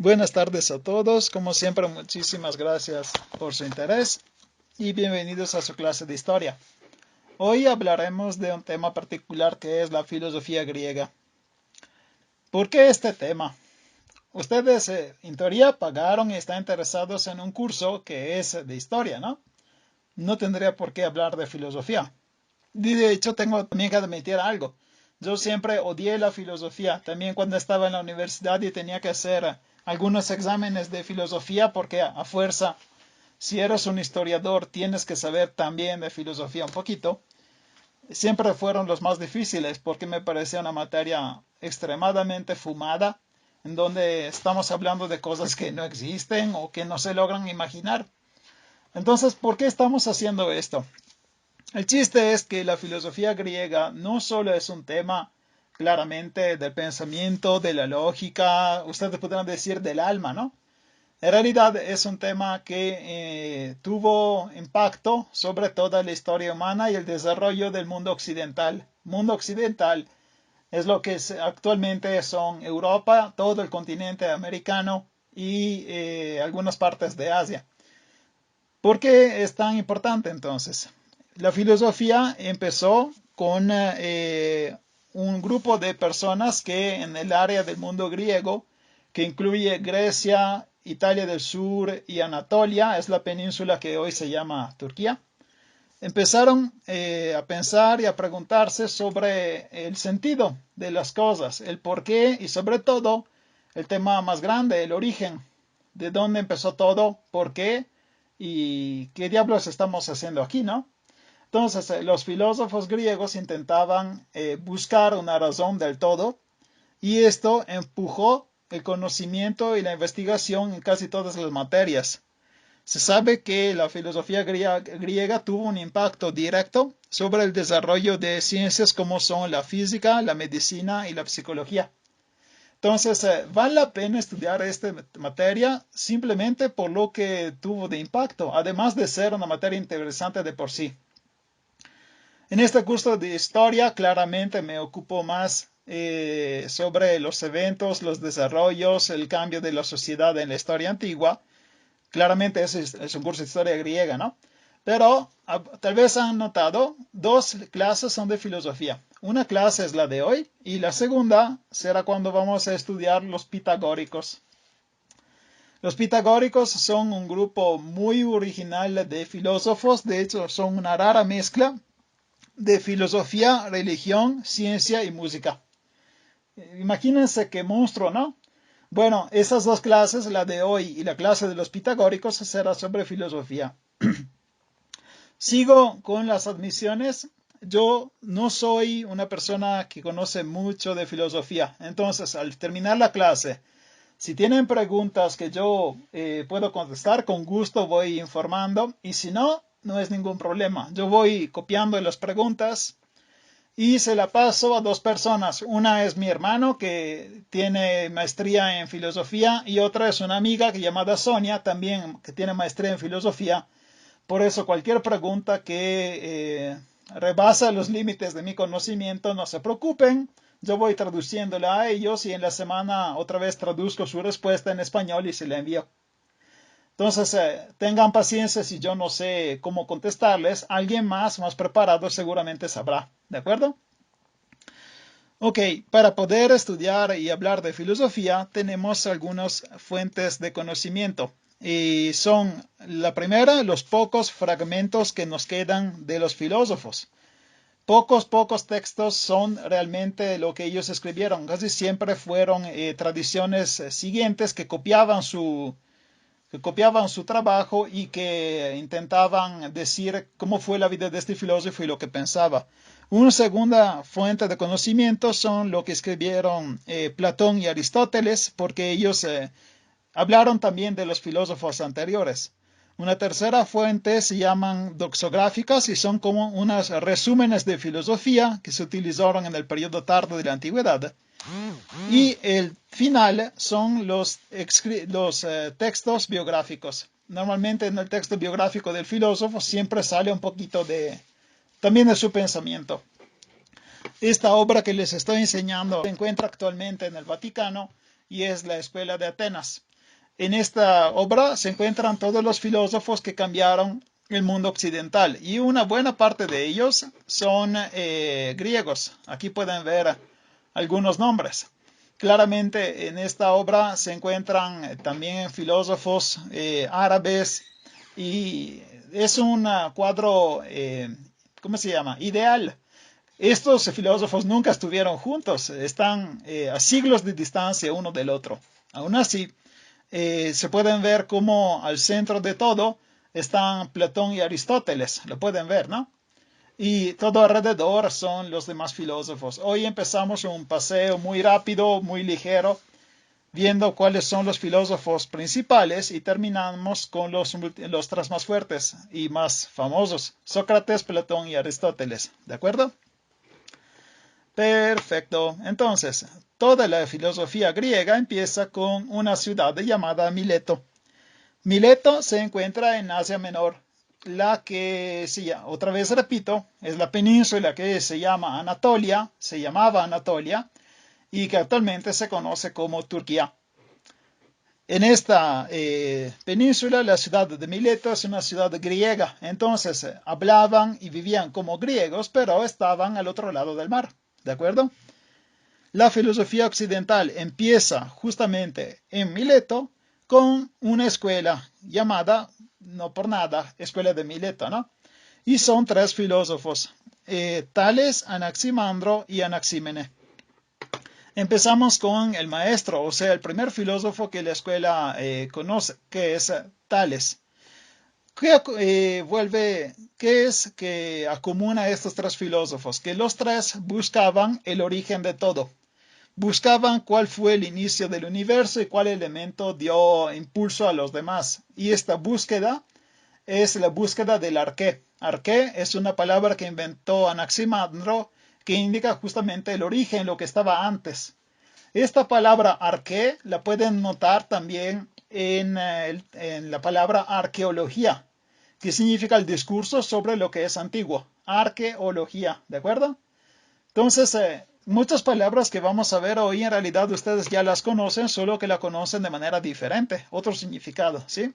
Buenas tardes a todos. Como siempre, muchísimas gracias por su interés y bienvenidos a su clase de historia. Hoy hablaremos de un tema particular que es la filosofía griega. ¿Por qué este tema? Ustedes, en teoría, pagaron y están interesados en un curso que es de historia, ¿no? No tendría por qué hablar de filosofía. De hecho, tengo también que admitir algo. Yo siempre odié la filosofía, también cuando estaba en la universidad y tenía que hacer algunos exámenes de filosofía porque a fuerza, si eres un historiador, tienes que saber también de filosofía un poquito. Siempre fueron los más difíciles porque me parecía una materia extremadamente fumada, en donde estamos hablando de cosas que no existen o que no se logran imaginar. Entonces, ¿por qué estamos haciendo esto? El chiste es que la filosofía griega no solo es un tema claramente del pensamiento, de la lógica, ustedes podrán decir del alma, ¿no? En realidad es un tema que tuvo impacto sobre toda la historia humana y el desarrollo del mundo occidental. Mundo occidental es lo que actualmente son Europa, todo el continente americano y algunas partes de Asia. ¿Por qué es tan importante entonces? La filosofía empezó con un grupo de personas que en el área del mundo griego, que incluye Grecia, Italia del Sur y Anatolia, es la península que hoy se llama Turquía, empezaron a pensar y a preguntarse sobre el sentido de las cosas, el porqué y sobre todo el tema más grande, el origen, de dónde empezó todo, por qué y qué diablos estamos haciendo aquí, ¿no? Entonces, los filósofos griegos intentaban buscar una razón del todo y esto empujó el conocimiento y la investigación en casi todas las materias. Se sabe que la filosofía griega tuvo un impacto directo sobre el desarrollo de ciencias como son la física, la medicina y la psicología. Entonces, vale la pena estudiar esta materia simplemente por lo que tuvo de impacto, además de ser una materia interesante de por sí. En este curso de historia claramente me ocupo más sobre los eventos, los desarrollos, el cambio de la sociedad en la historia antigua. Claramente es un curso de historia griega, ¿no? Pero tal vez han notado, dos clases son de filosofía. Una clase es la de hoy y la segunda será cuando vamos a estudiar los pitagóricos. Los pitagóricos son un grupo muy original de filósofos, de hecho son una rara mezcla de filosofía, religión, ciencia y música. Imagínense qué monstruo, ¿no? Bueno, esas dos clases, la de hoy y la clase de los pitagóricos, será sobre filosofía. Sigo con las admisiones. Yo no soy una persona que conoce mucho de filosofía. Entonces, al terminar la clase, si tienen preguntas que yo puedo contestar, con gusto voy informando. Y si no, no es ningún problema. Yo voy copiando las preguntas y se la paso a dos personas. Una es mi hermano que tiene maestría en filosofía y otra es una amiga llamada Sonia también que tiene maestría en filosofía. Por eso cualquier pregunta que rebasa los límites de mi conocimiento, no se preocupen. Yo voy traduciéndola a ellos y en la semana otra vez traduzco su respuesta en español y se la envío. Entonces, tengan paciencia si yo no sé cómo contestarles. Alguien más preparado seguramente sabrá. ¿De acuerdo? Ok, para poder estudiar y hablar de filosofía tenemos algunas fuentes de conocimiento. Y son la primera, los pocos fragmentos que nos quedan de los filósofos. Pocos textos son realmente lo que ellos escribieron. Casi siempre fueron tradiciones siguientes que copiaban su trabajo y que intentaban decir cómo fue la vida de este filósofo y lo que pensaba. Una segunda fuente de conocimiento son lo que escribieron Platón y Aristóteles, porque ellos hablaron también de los filósofos anteriores. Una tercera fuente se llaman doxográficas y son como unos resúmenes de filosofía que se utilizaron en el periodo tardo de la antigüedad. Y el final son los textos biográficos. Normalmente en el texto biográfico del filósofo siempre sale un poquito también de su pensamiento. Esta obra que les estoy enseñando se encuentra actualmente en el Vaticano y es la Escuela de Atenas. En esta obra se encuentran todos los filósofos que cambiaron el mundo occidental y una buena parte de ellos son griegos. Aquí pueden ver algunos nombres. Claramente en esta obra se encuentran también filósofos árabes y es un cuadro, ¿cómo se llama? Ideal. Estos filósofos nunca estuvieron juntos, están a siglos de distancia uno del otro. Aún así, se pueden ver como al centro de todo están Platón y Aristóteles, lo pueden ver, ¿no? Y todo alrededor son los demás filósofos. Hoy empezamos un paseo muy rápido, muy ligero, viendo cuáles son los filósofos principales y terminamos con los tres más fuertes y más famosos, Sócrates, Platón y Aristóteles. ¿De acuerdo? Perfecto. Entonces, toda la filosofía griega empieza con una ciudad llamada Mileto. Mileto se encuentra en Asia Menor, la que, otra vez repito, es la península que se llama Anatolia, se llamaba Anatolia, y que actualmente se conoce como Turquía. En esta península, la ciudad de Mileto es una ciudad griega, entonces hablaban y vivían como griegos, pero estaban al otro lado del mar, ¿de acuerdo? La filosofía occidental empieza justamente en Mileto con una escuela llamada, no por nada, Escuela de Mileto, ¿no? Y son tres filósofos, Tales, Anaximandro y Anaxímene. Empezamos con el maestro, o sea, el primer filósofo que la escuela conoce, que es Tales. ¿Qué es que acomuna a estos tres filósofos? Que los tres buscaban el origen de todo. Buscaban cuál fue el inicio del universo y cuál elemento dio impulso a los demás. Y esta búsqueda es la búsqueda del arqué. Arqué es una palabra que inventó Anaximandro que indica justamente el origen, lo que estaba antes. Esta palabra arqué la pueden notar también en la palabra arqueología, que significa el discurso sobre lo que es antiguo. Arqueología, ¿de acuerdo? Entonces, muchas palabras que vamos a ver hoy en realidad ustedes ya las conocen, solo que la conocen de manera diferente, otro significado, ¿sí?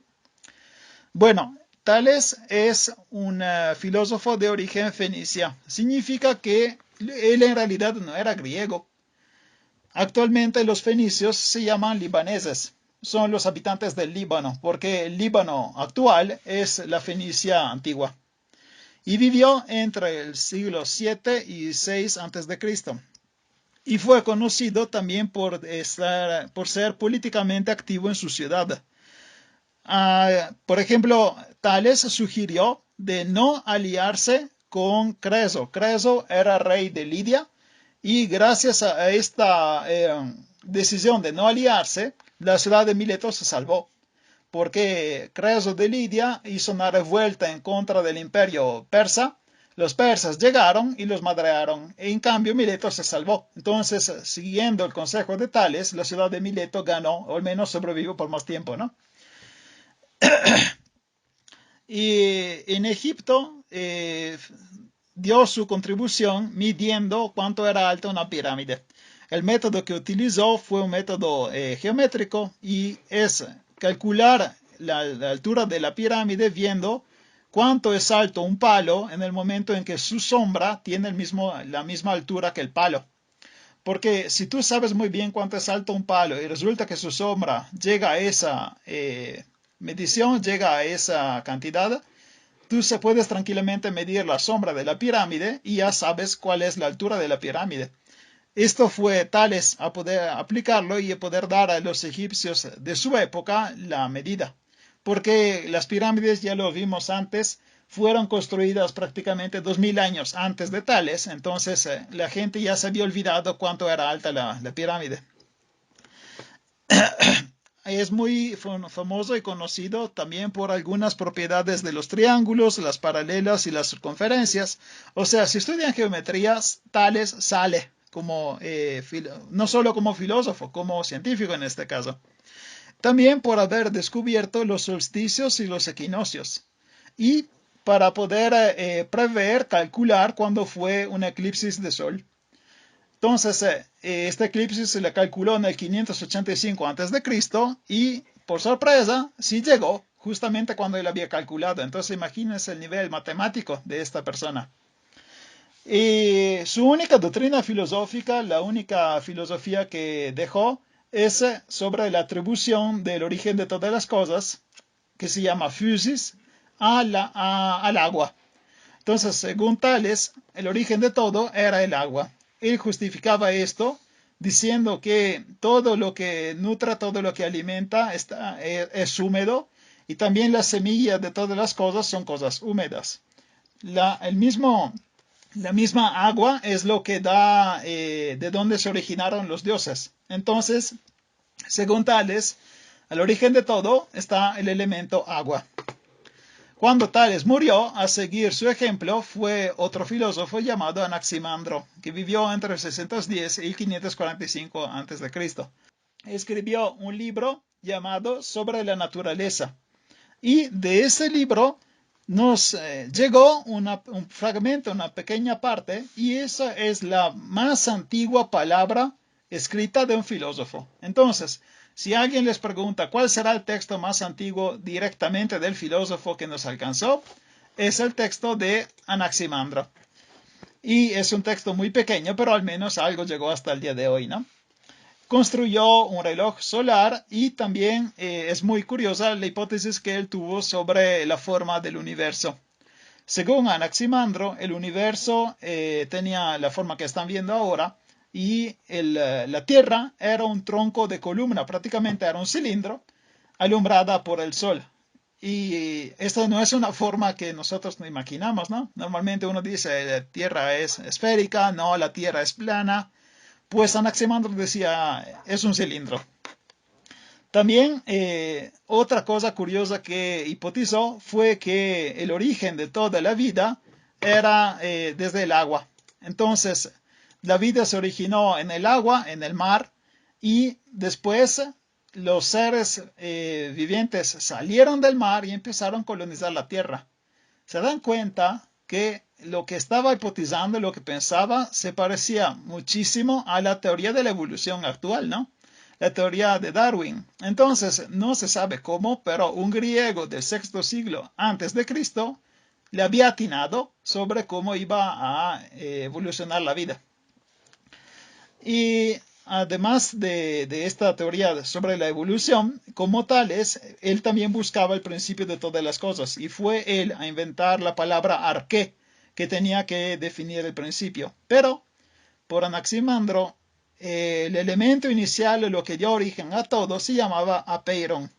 Bueno, Tales es un filósofo de origen fenicia. Significa que él en realidad no era griego. Actualmente los fenicios se llaman libaneses. Son los habitantes del Líbano, porque el Líbano actual es la Fenicia antigua. Y vivió entre el siglo 7 y 6 a.C. Y fue conocido también por ser políticamente activo en su ciudad. Por ejemplo, Tales sugirió de no aliarse con Creso. Creso era rey de Lidia y gracias a esta decisión de no aliarse, la ciudad de Mileto se salvó. Porque Creso de Lidia hizo una revuelta en contra del imperio persa. Los persas llegaron y los madrearon. En cambio, Mileto se salvó. Entonces, siguiendo el consejo de Tales, la ciudad de Mileto ganó, o al menos sobrevivió por más tiempo, ¿no? Y en Egipto dio su contribución midiendo cuánto era alta una pirámide. El método que utilizó fue un método geométrico y es calcular la altura de la pirámide viendo cuánto es alto un palo en el momento en que su sombra tiene la misma altura que el palo. Porque si tú sabes muy bien cuánto es alto un palo y resulta que su sombra llega a esa medición, llega a esa cantidad, tú se puedes tranquilamente medir la sombra de la pirámide y ya sabes cuál es la altura de la pirámide. Esto fue Tales a poder aplicarlo y a poder dar a los egipcios de su época la medida. Porque las pirámides, ya lo vimos antes, fueron construidas prácticamente 2000 años antes de Tales, entonces la gente ya se había olvidado cuánto era alta la pirámide. Es muy famoso y conocido también por algunas propiedades de los triángulos, las paralelas y las circunferencias. O sea, si estudian geometrías, Tales sale como, no solo como filósofo, como científico en este caso. También por haber descubierto los solsticios y los equinoccios. Y para poder prever, calcular cuándo fue un eclipsis de sol. Entonces, este eclipse se le calculó en el 585 a.C. y por sorpresa, sí llegó justamente cuando él había calculado. Entonces imagínense el nivel matemático de esta persona. Y su única doctrina filosófica, la única filosofía que dejó, es sobre la atribución del origen de todas las cosas, que se llama physis, al agua. Entonces, según Tales, el origen de todo era el agua. Él justificaba esto diciendo que todo lo que nutra, todo lo que alimenta es húmedo, y también las semillas de todas las cosas son cosas húmedas. El mismo La misma agua es lo que da de dónde se originaron los dioses. Entonces, según Tales, al origen de todo está el elemento agua. Cuando Tales murió, a seguir su ejemplo fue otro filósofo llamado Anaximandro, que vivió entre el 610 y 545 a.C. Escribió un libro llamado Sobre la naturaleza. Y de ese libro nos llegó un fragmento, una pequeña parte, y esa es la más antigua palabra escrita de un filósofo. Entonces, si alguien les pregunta cuál será el texto más antiguo directamente del filósofo que nos alcanzó, es el texto de Anaximandro. Y es un texto muy pequeño, pero al menos algo llegó hasta el día de hoy, ¿no? Construyó un reloj solar y también es muy curiosa la hipótesis que él tuvo sobre la forma del universo. Según Anaximandro, el universo tenía la forma que están viendo ahora, y la Tierra era un tronco de columna, prácticamente era un cilindro alumbrada por el Sol. Y esta no es una forma que nosotros nos imaginamos, ¿no? Normalmente uno dice la Tierra es esférica, no, la Tierra es plana. Pues Anaximandro decía, es un cilindro. También otra cosa curiosa que hipotizó fue que el origen de toda la vida era desde el agua. Entonces, la vida se originó en el agua, en el mar, y después los seres vivientes salieron del mar y empezaron a colonizar la tierra. Se dan cuenta que lo que estaba hipotizando, lo que pensaba, se parecía muchísimo a la teoría de la evolución actual, ¿no? La teoría de Darwin. Entonces, no se sabe cómo, pero un griego del sexto siglo antes de Cristo le había atinado sobre cómo iba a evolucionar la vida. Y además de esta teoría sobre la evolución, como tales, él también buscaba el principio de todas las cosas, y fue él a inventar la palabra arqué, que tenía que definir el principio. Pero, por Anaximandro, el elemento inicial, lo que dio origen a todo, se llamaba apeiron.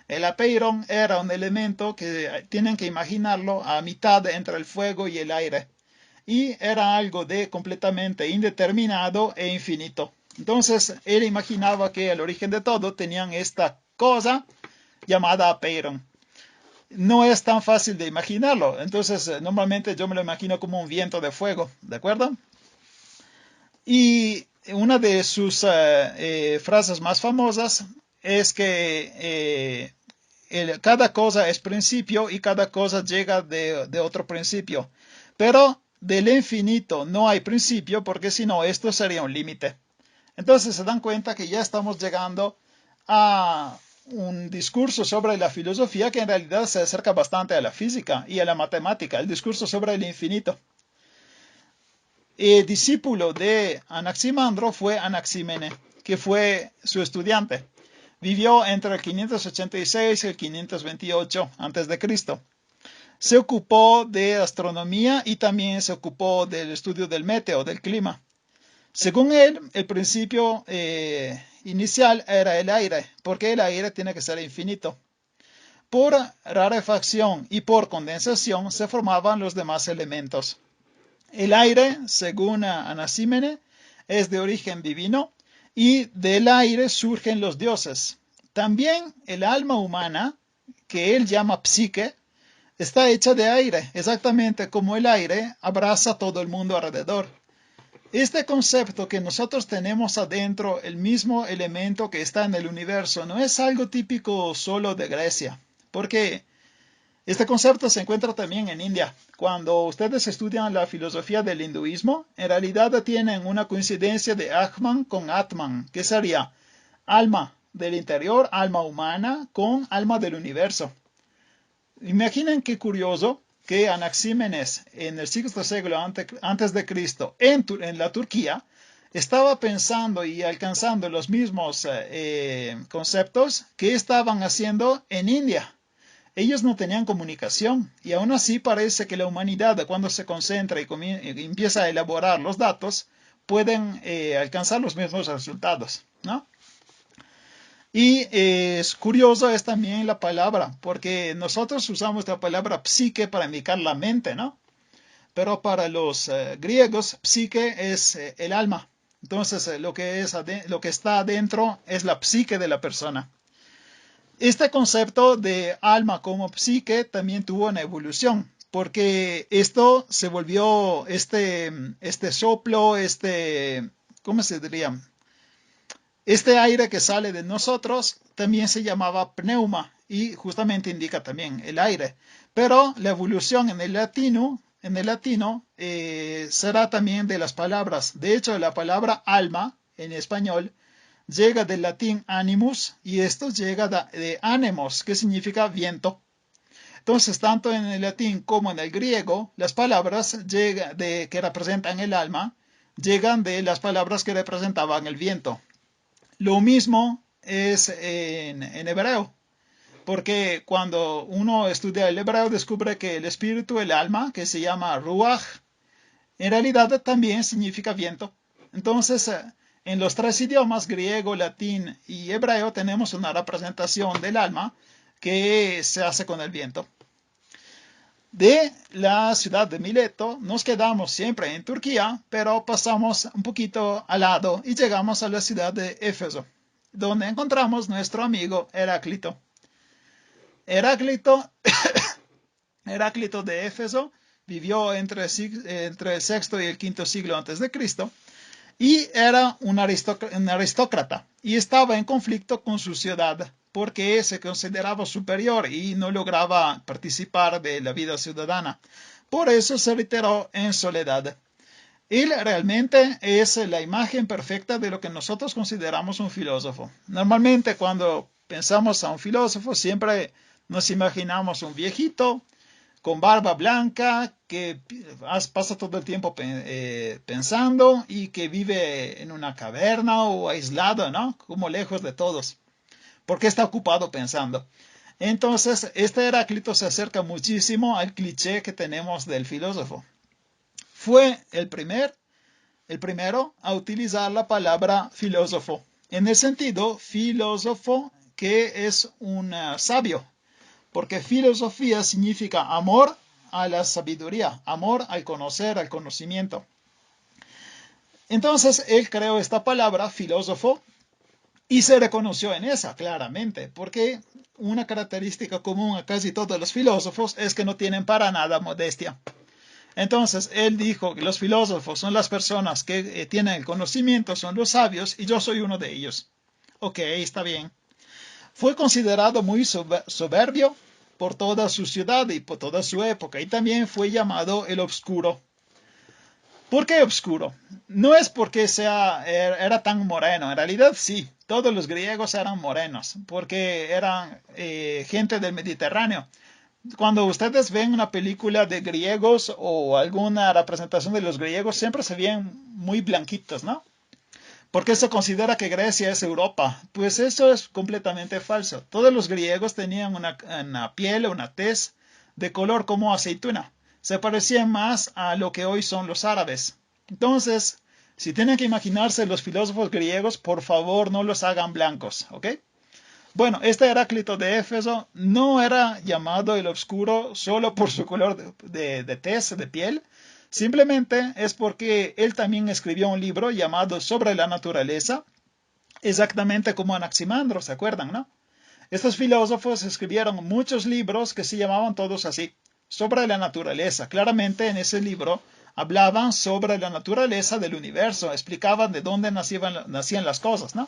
El apeiron era un elemento que tienen que imaginarlo a mitad entre el fuego y el aire, y era algo de completamente indeterminado e infinito. Entonces él imaginaba que el origen de todo tenían esta cosa llamada apeiron. No es tan fácil de imaginarlo, entonces normalmente yo me lo imagino como un viento de fuego, ¿de acuerdo? Y una de sus frases más famosas es que cada cosa es principio y cada cosa llega de otro principio. Pero del infinito no hay principio, porque si no, esto sería un límite. Entonces se dan cuenta que ya estamos llegando a un discurso sobre la filosofía que en realidad se acerca bastante a la física y a la matemática, el discurso sobre el infinito. El discípulo de Anaximandro fue Anaxímene, que fue su estudiante. Vivió entre el 586 y el 528 a.C. Se ocupó de astronomía y también se ocupó del estudio del meteo, del clima. Según él, el principio inicial era el aire, porque el aire tiene que ser infinito. Por rarefacción y por condensación se formaban los demás elementos. El aire, según Anaxímenes, es de origen divino, y del aire surgen los dioses. También el alma humana, que él llama psique, está hecha de aire, exactamente como el aire abraza todo el mundo alrededor. Este concepto que nosotros tenemos adentro, el mismo elemento que está en el universo, no es algo típico solo de Grecia, porque este concepto se encuentra también en India. Cuando ustedes estudian la filosofía del hinduismo, en realidad tienen una coincidencia de Atman con Atman, que sería alma del interior, alma humana, con alma del universo. Imaginen qué curioso que Anaxímenes en el sexto siglo antes de Cristo en la Turquía estaba pensando y alcanzando los mismos conceptos que estaban haciendo en India. Ellos no tenían comunicación y aún así parece que la humanidad cuando se concentra y empieza a elaborar los datos pueden alcanzar los mismos resultados, ¿no? Y es curioso es también la palabra, porque nosotros usamos la palabra psique para indicar la mente, ¿no? Pero para los griegos, psique es el alma. Entonces, lo que está adentro es la psique de la persona. Este concepto de alma como psique también tuvo una evolución, porque esto se volvió este soplo, ¿cómo se diría? Este aire que sale de nosotros también se llamaba pneuma y justamente indica también el aire. Pero la evolución en el latino será también de las palabras. De hecho, la palabra alma en español llega del latín animus y esto llega de anemos, que significa viento. Entonces, tanto en el latín como en el griego, las palabras que representan el alma llegan de las palabras que representaban el viento. Lo mismo es en hebreo, porque cuando uno estudia el hebreo descubre que el espíritu, el alma, que se llama ruach, en realidad también significa viento. Entonces, en los tres idiomas, griego, latín y hebreo, tenemos una representación del alma que se hace con el viento. De la ciudad de Mileto nos quedamos siempre en Turquía, pero pasamos un poquito al lado y llegamos a la ciudad de Éfeso, donde encontramos nuestro amigo Heráclito. Heráclito de Éfeso vivió entre el sexto y el quinto siglo antes de Cristo y era un aristócrata y estaba en conflicto con su ciudad porque se consideraba superior y no lograba participar de la vida ciudadana. Por eso se retiró en soledad. Él realmente es la imagen perfecta de lo que nosotros consideramos un filósofo. Normalmente cuando pensamos a un filósofo siempre nos imaginamos un viejito con barba blanca, que pasa todo el tiempo pensando y que vive en una caverna o aislado, ¿no? Como lejos de todos, porque está ocupado pensando. Entonces, este Heráclito se acerca muchísimo al cliché que tenemos del filósofo. Fue el primero a utilizar la palabra filósofo, en el sentido filósofo que es un sabio, porque filosofía significa amor a la sabiduría, amor al conocer, al conocimiento. Entonces él creó esta palabra, filósofo, y se reconoció en esa claramente, porque una característica común a casi todos los filósofos es que no tienen para nada modestia. Entonces él dijo que los filósofos son las personas que tienen el conocimiento, son los sabios, y yo soy uno de ellos. Ok, está bien. Fue considerado muy soberbio por toda su ciudad y por toda su época, y también fue llamado el Obscuro. ¿Por qué Obscuro? No es porque era tan moreno, en realidad sí, todos los griegos eran morenos, porque eran gente del Mediterráneo. Cuando ustedes ven una película de griegos o alguna representación de los griegos, siempre se ven muy blanquitos, ¿no? ¿Por qué se considera que Grecia es Europa? Pues eso es completamente falso. Todos los griegos tenían una piel, una tez de color como aceituna. Se parecían más a lo que hoy son los árabes. Entonces, si tienen que imaginarse los filósofos griegos, por favor no los hagan blancos, ¿ok? Bueno, este Heráclito de Éfeso no era llamado el Obscuro solo por su color de tez, de piel. Simplemente es porque él también escribió un libro llamado Sobre la naturaleza, exactamente como Anaximandro, ¿se acuerdan, no? Estos filósofos escribieron muchos libros que se llamaban todos así, sobre la naturaleza. Claramente en ese libro hablaban sobre la naturaleza del universo, explicaban de dónde nacían las cosas, ¿no?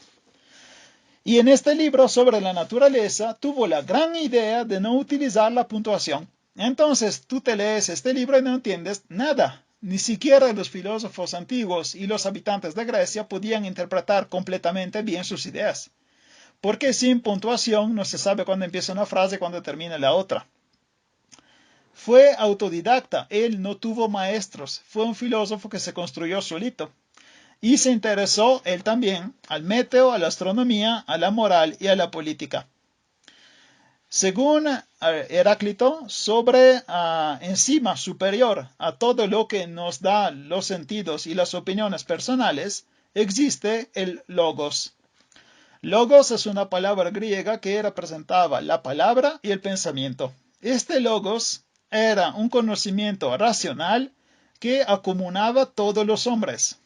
Y en este libro sobre la naturaleza tuvo la gran idea de no utilizar la puntuación. Entonces tú te lees este libro y no entiendes nada. Ni siquiera los filósofos antiguos y los habitantes de Grecia podían interpretar completamente bien sus ideas. porque sin puntuación no se sabe cuándo empieza una frase y cuándo termina la otra. Fue autodidacta, él no tuvo maestros, fue un filósofo que se construyó solito. Y se interesó él también al meteo, a la astronomía, a la moral y a la política. Según Heráclito, sobre encima, superior a todo lo que nos da los sentidos y las opiniones personales, existe el logos. Logos es una palabra griega que representaba la palabra y el pensamiento. Este logos era un conocimiento racional que acumulaba todos los hombres.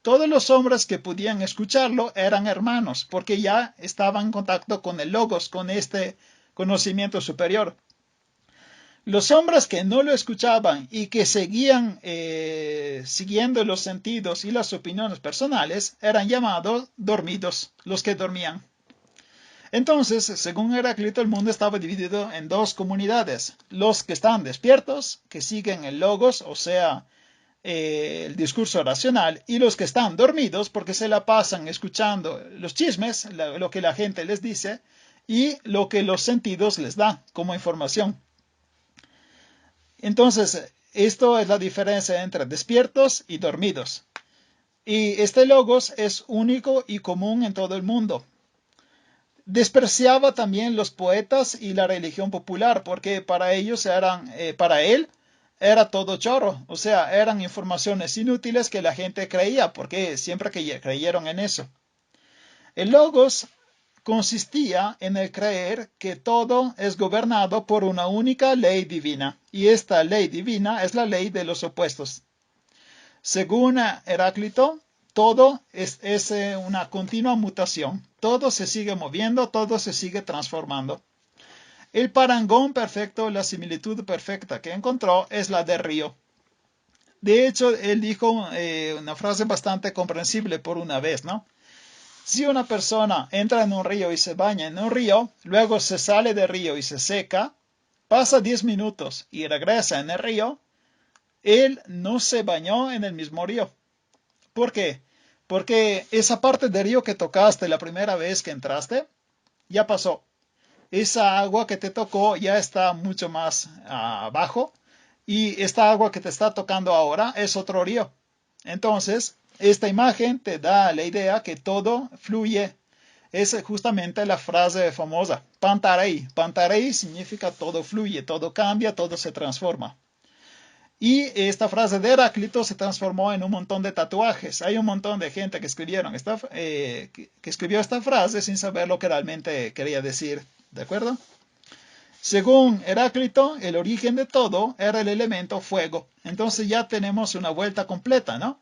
Todos los hombres que podían escucharlo eran hermanos, porque ya estaban en contacto con el logos, con este conocimiento superior. Los hombres que no lo escuchaban y que seguían siguiendo los sentidos y las opiniones personales eran llamados dormidos, los que dormían. Entonces, según Heráclito, el mundo estaba dividido en dos comunidades. Los que están despiertos, que siguen el logos, o sea, el discurso racional, y los que están dormidos porque se la pasan escuchando los chismes, lo que la gente les dice y lo que los sentidos les da como información. Entonces, esto es la diferencia entre despiertos y dormidos. Y este logos es único y común en todo el mundo. Despreciaba también los poetas y la religión popular porque para él era todo chorro, o sea, eran informaciones inútiles que la gente creía porque siempre creyeron en eso. El logos consistía en el creer que todo es gobernado por una única ley divina, y esta ley divina es la ley de los opuestos. Según Heráclito, todo es una continua mutación, todo se sigue moviendo, todo se sigue transformando. El parangón perfecto, la similitud perfecta que encontró es la de río. De hecho, él dijo una frase bastante comprensible por una vez, ¿no? Si una persona entra en un río y se baña en un río, luego se sale del río y se seca, pasa 10 minutos y regresa en el río, él no se bañó en el mismo río. ¿Por qué? Porque esa parte del río que tocaste la primera vez que entraste, ya pasó. Esa agua que te tocó ya está mucho más abajo y esta agua que te está tocando ahora es otro río. Entonces, esta imagen te da la idea que todo fluye. Es justamente la frase famosa, pantarei. Pantarei significa todo fluye, todo cambia, todo se transforma. Y esta frase de Heráclito se transformó en un montón de tatuajes. Hay un montón de gente que escribió esta frase sin saber lo que realmente quería decir. ¿De acuerdo? Según Heráclito, el origen de todo era el elemento fuego. Entonces ya tenemos una vuelta completa, ¿no?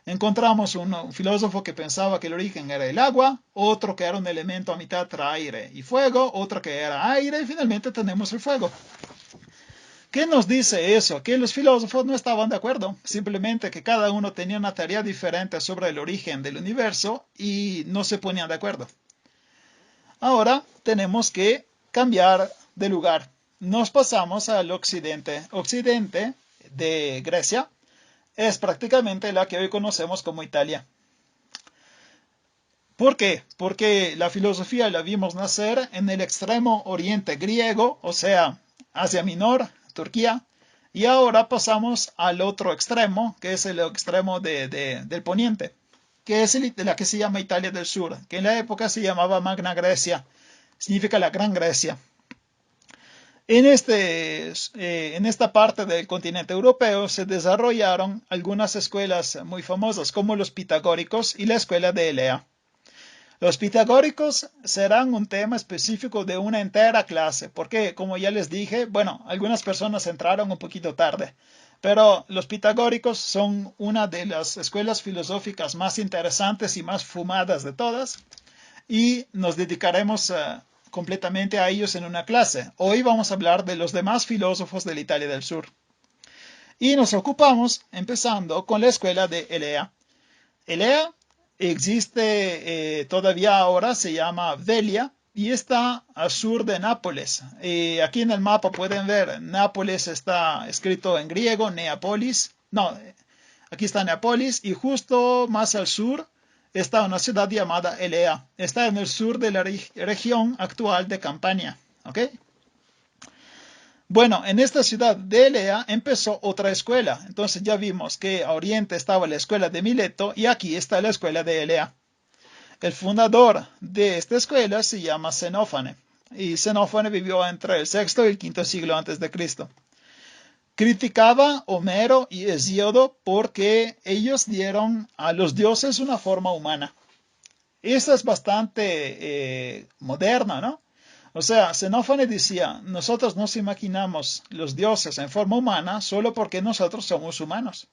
Encontramos un filósofo que pensaba que el origen era el agua, otro que era un elemento a mitad entre aire y fuego, otro que era aire y finalmente tenemos el fuego. ¿Qué nos dice eso? Que los filósofos no estaban de acuerdo, simplemente que cada uno tenía una teoría diferente sobre el origen del universo y no se ponían de acuerdo. Ahora tenemos que cambiar de lugar. Nos pasamos al occidente. Occidente de Grecia es prácticamente la que hoy conocemos como Italia. ¿Por qué? Porque la filosofía la vimos nacer en el extremo oriente griego, o sea, Asia Menor, Turquía, y ahora pasamos al otro extremo, que es el extremo del poniente, que es la que se llama Italia del Sur, que en la época se llamaba Magna Grecia, significa la Gran Grecia. En esta parte del continente europeo se desarrollaron algunas escuelas muy famosas, como los pitagóricos y la escuela de Elea. Los pitagóricos serán un tema específico de una entera clase, porque, como ya les dije, bueno, algunas personas entraron un poquito tarde, pero los pitagóricos son una de las escuelas filosóficas más interesantes y más fumadas de todas, y nos dedicaremos completamente a ellos en una clase. Hoy vamos a hablar de los demás filósofos de la Italia del Sur. Y nos ocupamos empezando con la escuela de Elea. Elea existe todavía ahora, se llama Velia y está al sur de Nápoles. Aquí en el mapa pueden ver, Nápoles está escrito en griego, Neapolis. No, aquí está Neapolis y justo más al sur está una ciudad llamada Elea. Está en el sur de la región actual de Campania. ¿Ok? Bueno, en esta ciudad de Elea empezó otra escuela. Entonces ya vimos que a oriente estaba la escuela de Mileto y aquí está la escuela de Elea. El fundador de esta escuela se llama Xenófane. Y Xenófane vivió entre el sexto y el quinto siglo antes de Cristo. Criticaba a Homero y Hesíodo porque ellos dieron a los dioses una forma humana. Esto es bastante moderno, ¿no? O sea, Xenófane decía, nosotros nos imaginamos los dioses en forma humana solo porque nosotros somos humanos.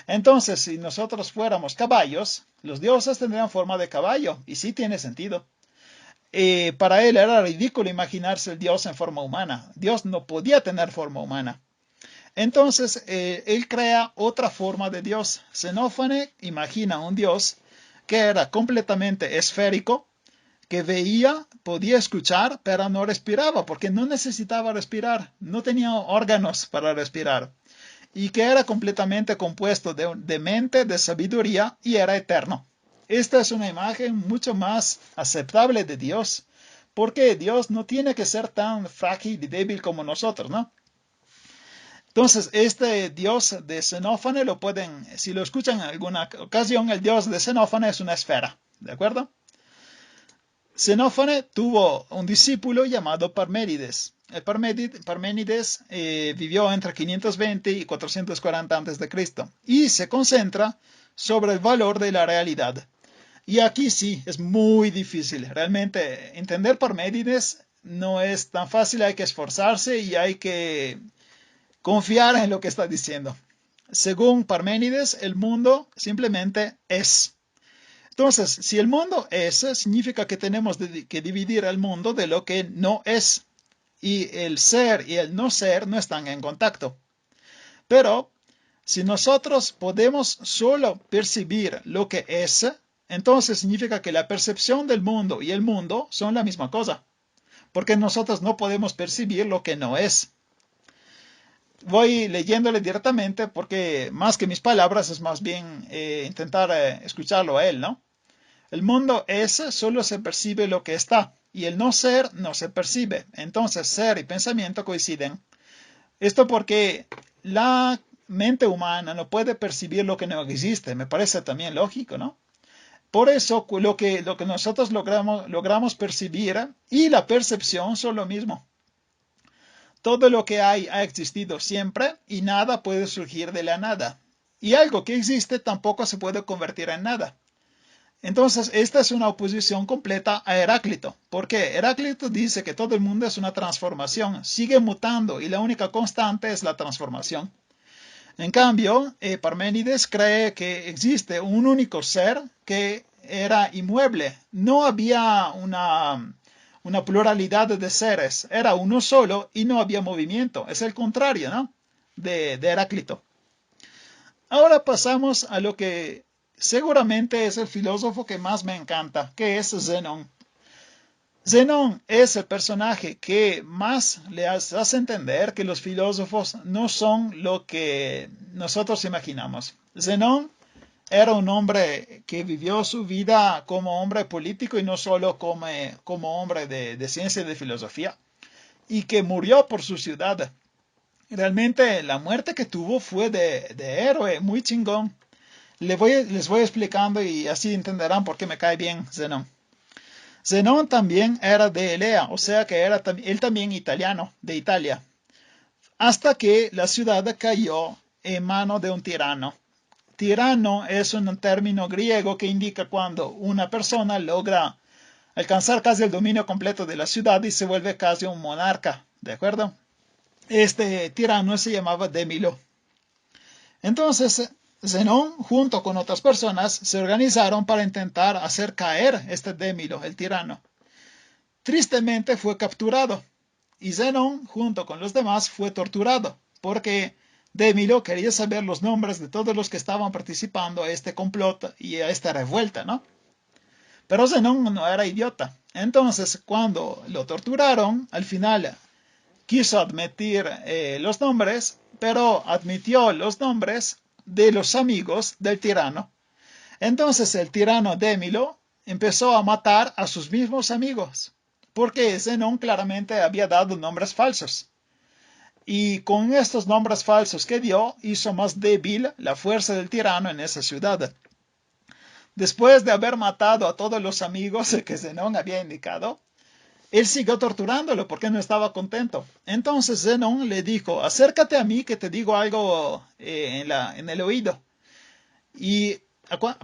Entonces, si nosotros fuéramos caballos, los dioses tendrían forma de caballo, y sí tiene sentido. Para él era ridículo imaginarse el dios en forma humana. Dios no podía tener forma humana. Entonces, él crea otra forma de Dios. Xenófane imagina un Dios que era completamente esférico, que veía, podía escuchar, pero no respiraba, porque no necesitaba respirar, no tenía órganos para respirar, y que era completamente compuesto de mente, de sabiduría, y era eterno. Esta es una imagen mucho más aceptable de Dios, porque Dios no tiene que ser tan frágil y débil como nosotros, ¿no? Entonces, este dios de Xenófane lo pueden, si lo escuchan en alguna ocasión, el dios de Xenófane es una esfera, ¿de acuerdo? Xenófane tuvo un discípulo llamado Parménides. Parménides vivió entre 520 y 440 a.C. y se concentra sobre el valor de la realidad. Y aquí sí, es muy difícil. Realmente entender Parménides no es tan fácil, hay que esforzarse y hay que confiar en lo que está diciendo. Según Parménides, el mundo simplemente es. Entonces, si el mundo es, significa que tenemos que dividir el mundo de lo que no es. Y el ser y el no ser no están en contacto. Pero, si nosotros podemos solo percibir lo que es, entonces significa que la percepción del mundo y el mundo son la misma cosa. Porque nosotros no podemos percibir lo que no es. Voy leyéndole directamente porque más que mis palabras es más bien intentar escucharlo a él, ¿no? El mundo es, solo se percibe lo que está, y el no ser no se percibe. Entonces ser y pensamiento coinciden. Esto porque la mente humana no puede percibir lo que no existe. Me parece también lógico, ¿no? Por eso lo que nosotros logramos percibir y la percepción son lo mismo. Todo lo que hay ha existido siempre y nada puede surgir de la nada. Y algo que existe tampoco se puede convertir en nada. Entonces, esta es una oposición completa a Heráclito, porque Heráclito dice que todo el mundo es una transformación, sigue mutando y la única constante es la transformación. En cambio, Parménides cree que existe un único ser que era inmueble, no había una pluralidad de seres, era uno solo y no había movimiento, es el contrario, ¿no? de Heráclito. Ahora pasamos a lo que seguramente es el filósofo que más me encanta, que es Zenón. Zenón es el personaje que más le hace entender que los filósofos no son lo que nosotros imaginamos. Zenón era un hombre que vivió su vida como hombre político y no solo como hombre de ciencia y de filosofía, y que murió por su ciudad. Realmente la muerte que tuvo fue de héroe, muy chingón. Les voy explicando y así entenderán por qué me cae bien Zenón. Zenón también era de Elea, o sea que era él también italiano, de Italia, hasta que la ciudad cayó en mano de un tirano. Tirano es un término griego que indica cuando una persona logra alcanzar casi el dominio completo de la ciudad y se vuelve casi un monarca, ¿de acuerdo? Este tirano se llamaba Demilo. Entonces, Zenón, junto con otras personas, se organizaron para intentar hacer caer este Demilo, el tirano. Tristemente fue capturado y Zenón, junto con los demás, fue torturado porque Demilo quería saber los nombres de todos los que estaban participando a este complot y a esta revuelta, ¿no? Pero Zenón no era idiota. Entonces, cuando lo torturaron, al final quiso admitir los nombres, pero admitió los nombres de los amigos del tirano. Entonces el tirano Démilo empezó a matar a sus mismos amigos, porque Zenón claramente había dado nombres falsos. Y con estos nombres falsos que dio, hizo más débil la fuerza del tirano en esa ciudad. Después de haber matado a todos los amigos que Zenón había indicado, él siguió torturándolo porque no estaba contento. Entonces Zenón le dijo, acércate a mí que te digo algo en el oído. Y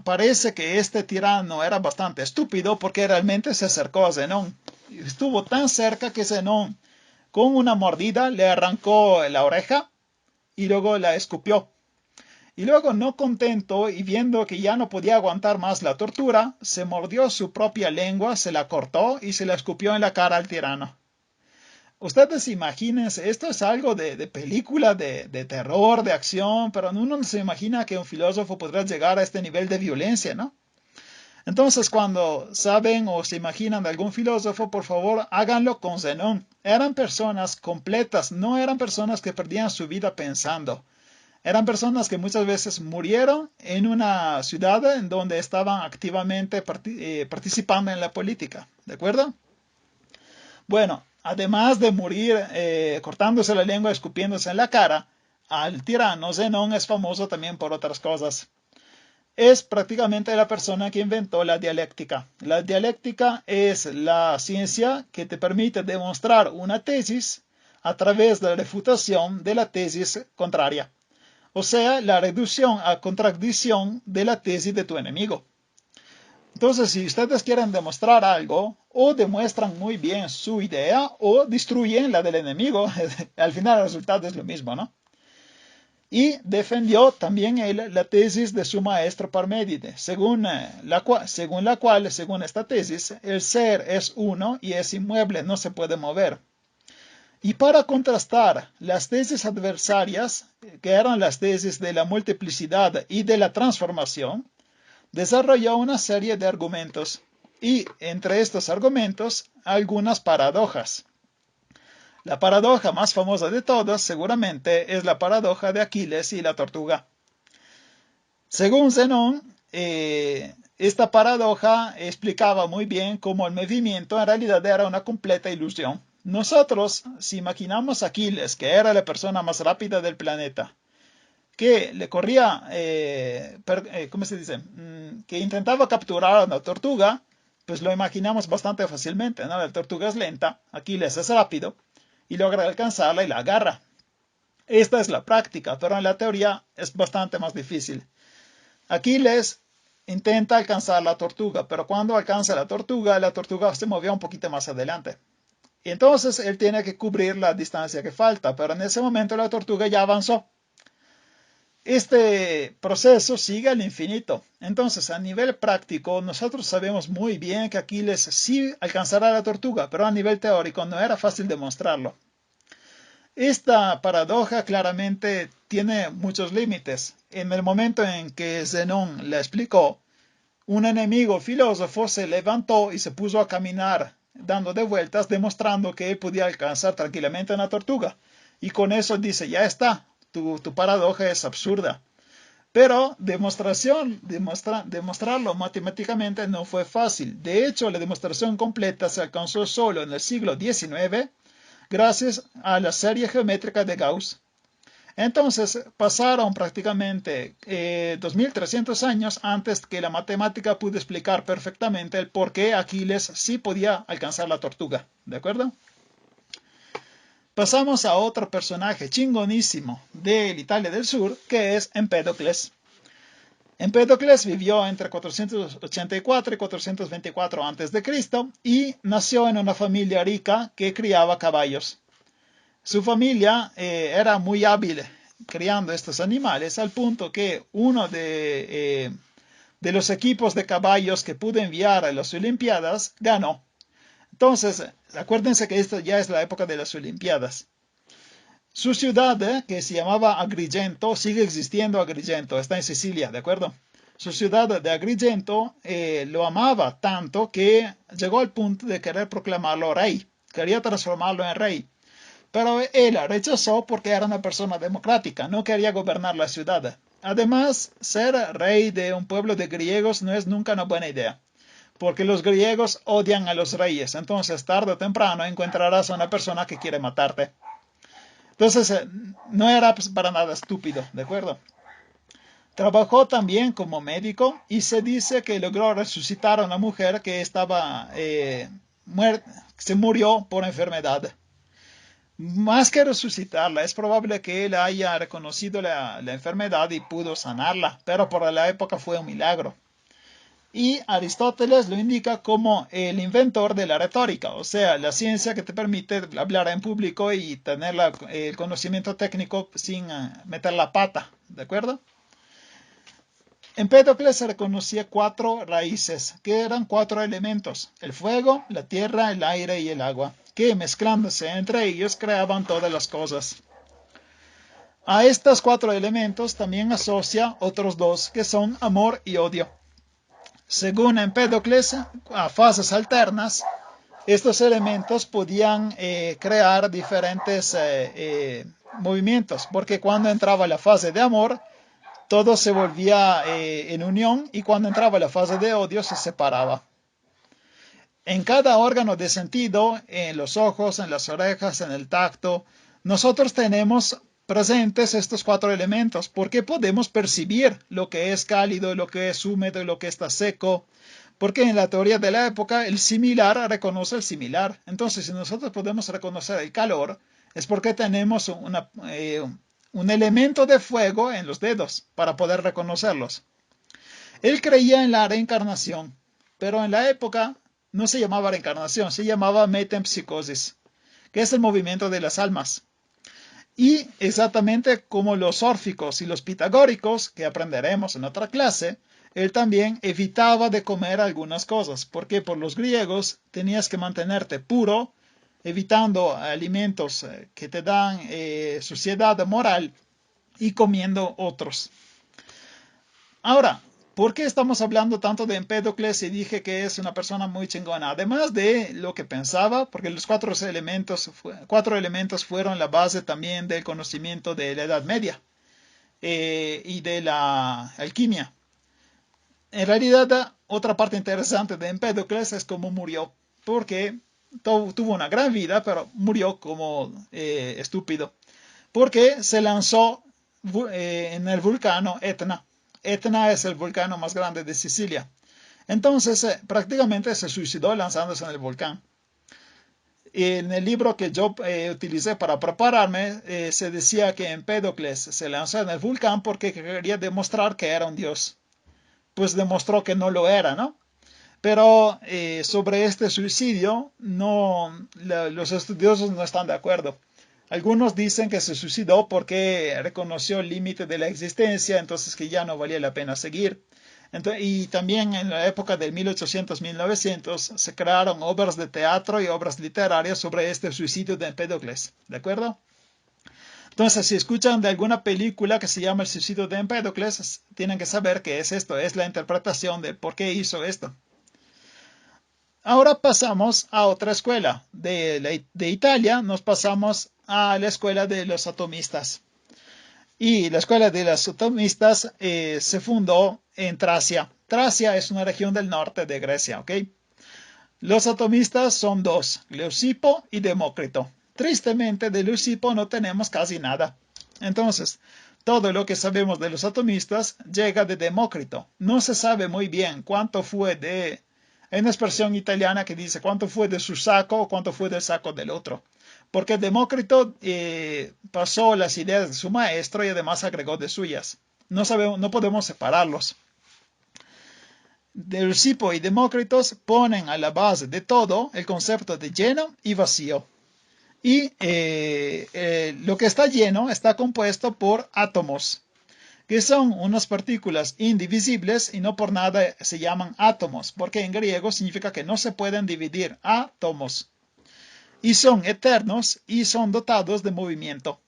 parece que este tirano era bastante estúpido porque realmente se acercó a Zenón. Estuvo tan cerca que Zenón con una mordida le arrancó la oreja y luego la escupió. Y luego, no contento y viendo que ya no podía aguantar más la tortura, se mordió su propia lengua, se la cortó y se la escupió en la cara al tirano. Ustedes imagínense, esto es algo de película, de terror, de acción, pero uno no se imagina que un filósofo podrá llegar a este nivel de violencia, ¿no? Entonces, cuando saben o se imaginan de algún filósofo, por favor, háganlo con Zenón. Eran personas completas, no eran personas que perdían su vida pensando. Eran personas que muchas veces murieron en una ciudad en donde estaban activamente participando en la política. ¿De acuerdo? Bueno, además de morir cortándose la lengua, escupiéndose en la cara, al tirano Zenón es famoso también por otras cosas. Es prácticamente la persona que inventó la dialéctica. La dialéctica es la ciencia que te permite demostrar una tesis a través de la refutación de la tesis contraria. O sea, la reducción a contradicción de la tesis de tu enemigo. Entonces, si ustedes quieren demostrar algo, o demuestran muy bien su idea, o destruyen la del enemigo. Al final el resultado es lo mismo, ¿no? Y defendió también él la tesis de su maestro Parménides, según la cual, según esta tesis, el ser es uno y es inmueble, no se puede mover. Y para contrastar las tesis adversarias, que eran las tesis de la multiplicidad y de la transformación, desarrolló una serie de argumentos, y entre estos argumentos, algunas paradojas. La paradoja más famosa de todas, seguramente, es la paradoja de Aquiles y la tortuga. Según Zenón, esta paradoja explicaba muy bien cómo el movimiento en realidad era una completa ilusión. Nosotros, si imaginamos a Aquiles, que era la persona más rápida del planeta, que le corría, ¿cómo se dice? Que intentaba capturar a una tortuga, pues lo imaginamos bastante fácilmente, ¿no? La tortuga es lenta, Aquiles es rápido, y logra alcanzarla y la agarra. Esta es la práctica, pero en la teoría es bastante más difícil. Aquiles intenta alcanzar la tortuga, pero cuando alcanza la tortuga se movió un poquito más adelante. Y entonces él tiene que cubrir la distancia que falta, pero en ese momento la tortuga ya avanzó. Este proceso sigue al infinito. Entonces, a nivel práctico, nosotros sabemos muy bien que Aquiles sí alcanzará a la tortuga, pero a nivel teórico no era fácil demostrarlo. Esta paradoja claramente tiene muchos límites. En el momento en que Zenón la explicó, un enemigo filósofo se levantó y se puso a caminar, dando de vueltas, demostrando que él podía alcanzar tranquilamente a una tortuga. Y con eso dice, ya está, tu paradoja es absurda. Pero demostrarlo matemáticamente no fue fácil. De hecho, la demostración completa se alcanzó solo en el siglo XIX gracias a la serie geométrica de Gauss. Entonces pasaron prácticamente 2300 años antes que la matemática pudo explicar perfectamente el por qué Aquiles sí podía alcanzar la tortuga. ¿De acuerdo? Pasamos a otro personaje chingonísimo de Italia del Sur, que es Empédocles. Empédocles vivió entre 484 y 424 a.C. y nació en una familia rica que criaba caballos. Su familia era muy hábil criando estos animales al punto que uno de los equipos de caballos que pudo enviar a las Olimpiadas ganó. Entonces, acuérdense que esto ya es la época de las Olimpiadas. Su ciudad, que se llamaba Agrigento, sigue existiendo Agrigento, está en Sicilia, ¿de acuerdo? Su ciudad de Agrigento lo amaba tanto que llegó al punto de querer proclamarlo rey, quería transformarlo en rey. Pero él rechazó porque era una persona democrática, no quería gobernar la ciudad. Además, ser rey de un pueblo de griegos no es nunca una buena idea, porque los griegos odian a los reyes, entonces tarde o temprano encontrarás a una persona que quiere matarte. Entonces, no era pues, para nada estúpido, ¿de acuerdo? Trabajó también como médico y se dice que logró resucitar a una mujer que estaba se murió por enfermedad. Más que resucitarla, es probable que él haya reconocido la enfermedad y pudo sanarla, pero por la época fue un milagro. Y Aristóteles lo indica como el inventor de la retórica, o sea, la ciencia que te permite hablar en público y tener el conocimiento técnico sin meter la pata, ¿de acuerdo? Empédocles se reconocía cuatro raíces, que eran cuatro elementos: el fuego, la tierra, el aire y el agua, que mezclándose entre ellos creaban todas las cosas. A estos cuatro elementos también asocia otros dos, que son amor y odio. Según Empédocles, a fases alternas, estos elementos podían crear diferentes movimientos, porque cuando entraba la fase de amor, todo se volvía en unión, y cuando entraba la fase de odio se separaba. En cada órgano de sentido, en los ojos, en las orejas, en el tacto, nosotros tenemos presentes estos cuatro elementos, porque podemos percibir lo que es cálido, lo que es húmedo, lo que está seco, porque en la teoría de la época el similar reconoce el similar. Entonces, si nosotros podemos reconocer el calor, es porque tenemos un elemento de fuego en los dedos para poder reconocerlos. Él creía en la reencarnación, pero en la época no se llamaba reencarnación, se llamaba metempsicosis, que es el movimiento de las almas. Y exactamente como los órficos y los pitagóricos, que aprenderemos en otra clase, él también evitaba de comer algunas cosas, porque por los griegos tenías que mantenerte puro, evitando alimentos que te dan suciedad moral y comiendo otros. Ahora, ¿por qué estamos hablando tanto de Empédocles y dije que es una persona muy chingona? Además de lo que pensaba, porque los cuatro elementos fueron la base también del conocimiento de la Edad Media y de la alquimia. En realidad, otra parte interesante de Empédocles es cómo murió, porque tuvo una gran vida, pero murió como estúpido, porque se lanzó en el vulcano Etna. Etna es el volcán más grande de Sicilia. Entonces, prácticamente se suicidó lanzándose en el volcán. En el libro que yo utilicé para prepararme, se decía que Empédocles se lanzó en el volcán porque quería demostrar que era un dios. Pues demostró que no lo era, ¿no? Pero sobre este suicidio, los estudiosos no están de acuerdo. Algunos dicen que se suicidó porque reconoció el límite de la existencia, entonces que ya no valía la pena seguir. Y también en la época del 1800-1900 se crearon obras de teatro y obras literarias sobre este suicidio de Empédocles, ¿de acuerdo? Entonces, si escuchan de alguna película que se llama El suicidio de Empédocles, tienen que saber que es esto, es la interpretación de por qué hizo esto. Ahora pasamos a otra escuela. De Italia nos pasamos a la escuela de los atomistas. Y la escuela de los atomistas se fundó en Tracia. Tracia es una región del norte de Grecia, ¿ok? Los atomistas son dos, Leucipo y Demócrito. Tristemente, de Leucipo no tenemos casi nada. Entonces, todo lo que sabemos de los atomistas llega de Demócrito. No se sabe muy bien cuánto fue de... Hay una expresión italiana que dice cuánto fue de su saco o cuánto fue del saco del otro. Porque Demócrito pasó las ideas de su maestro y además agregó de suyas. No podemos separarlos. Leucipo y Demócritos ponen a la base de todo el concepto de lleno y vacío. Y lo que está lleno está compuesto por átomos, que son unas partículas indivisibles y no por nada se llaman átomos, porque en griego significa que no se pueden dividir, átomos. Y son eternos y son dotados de movimiento.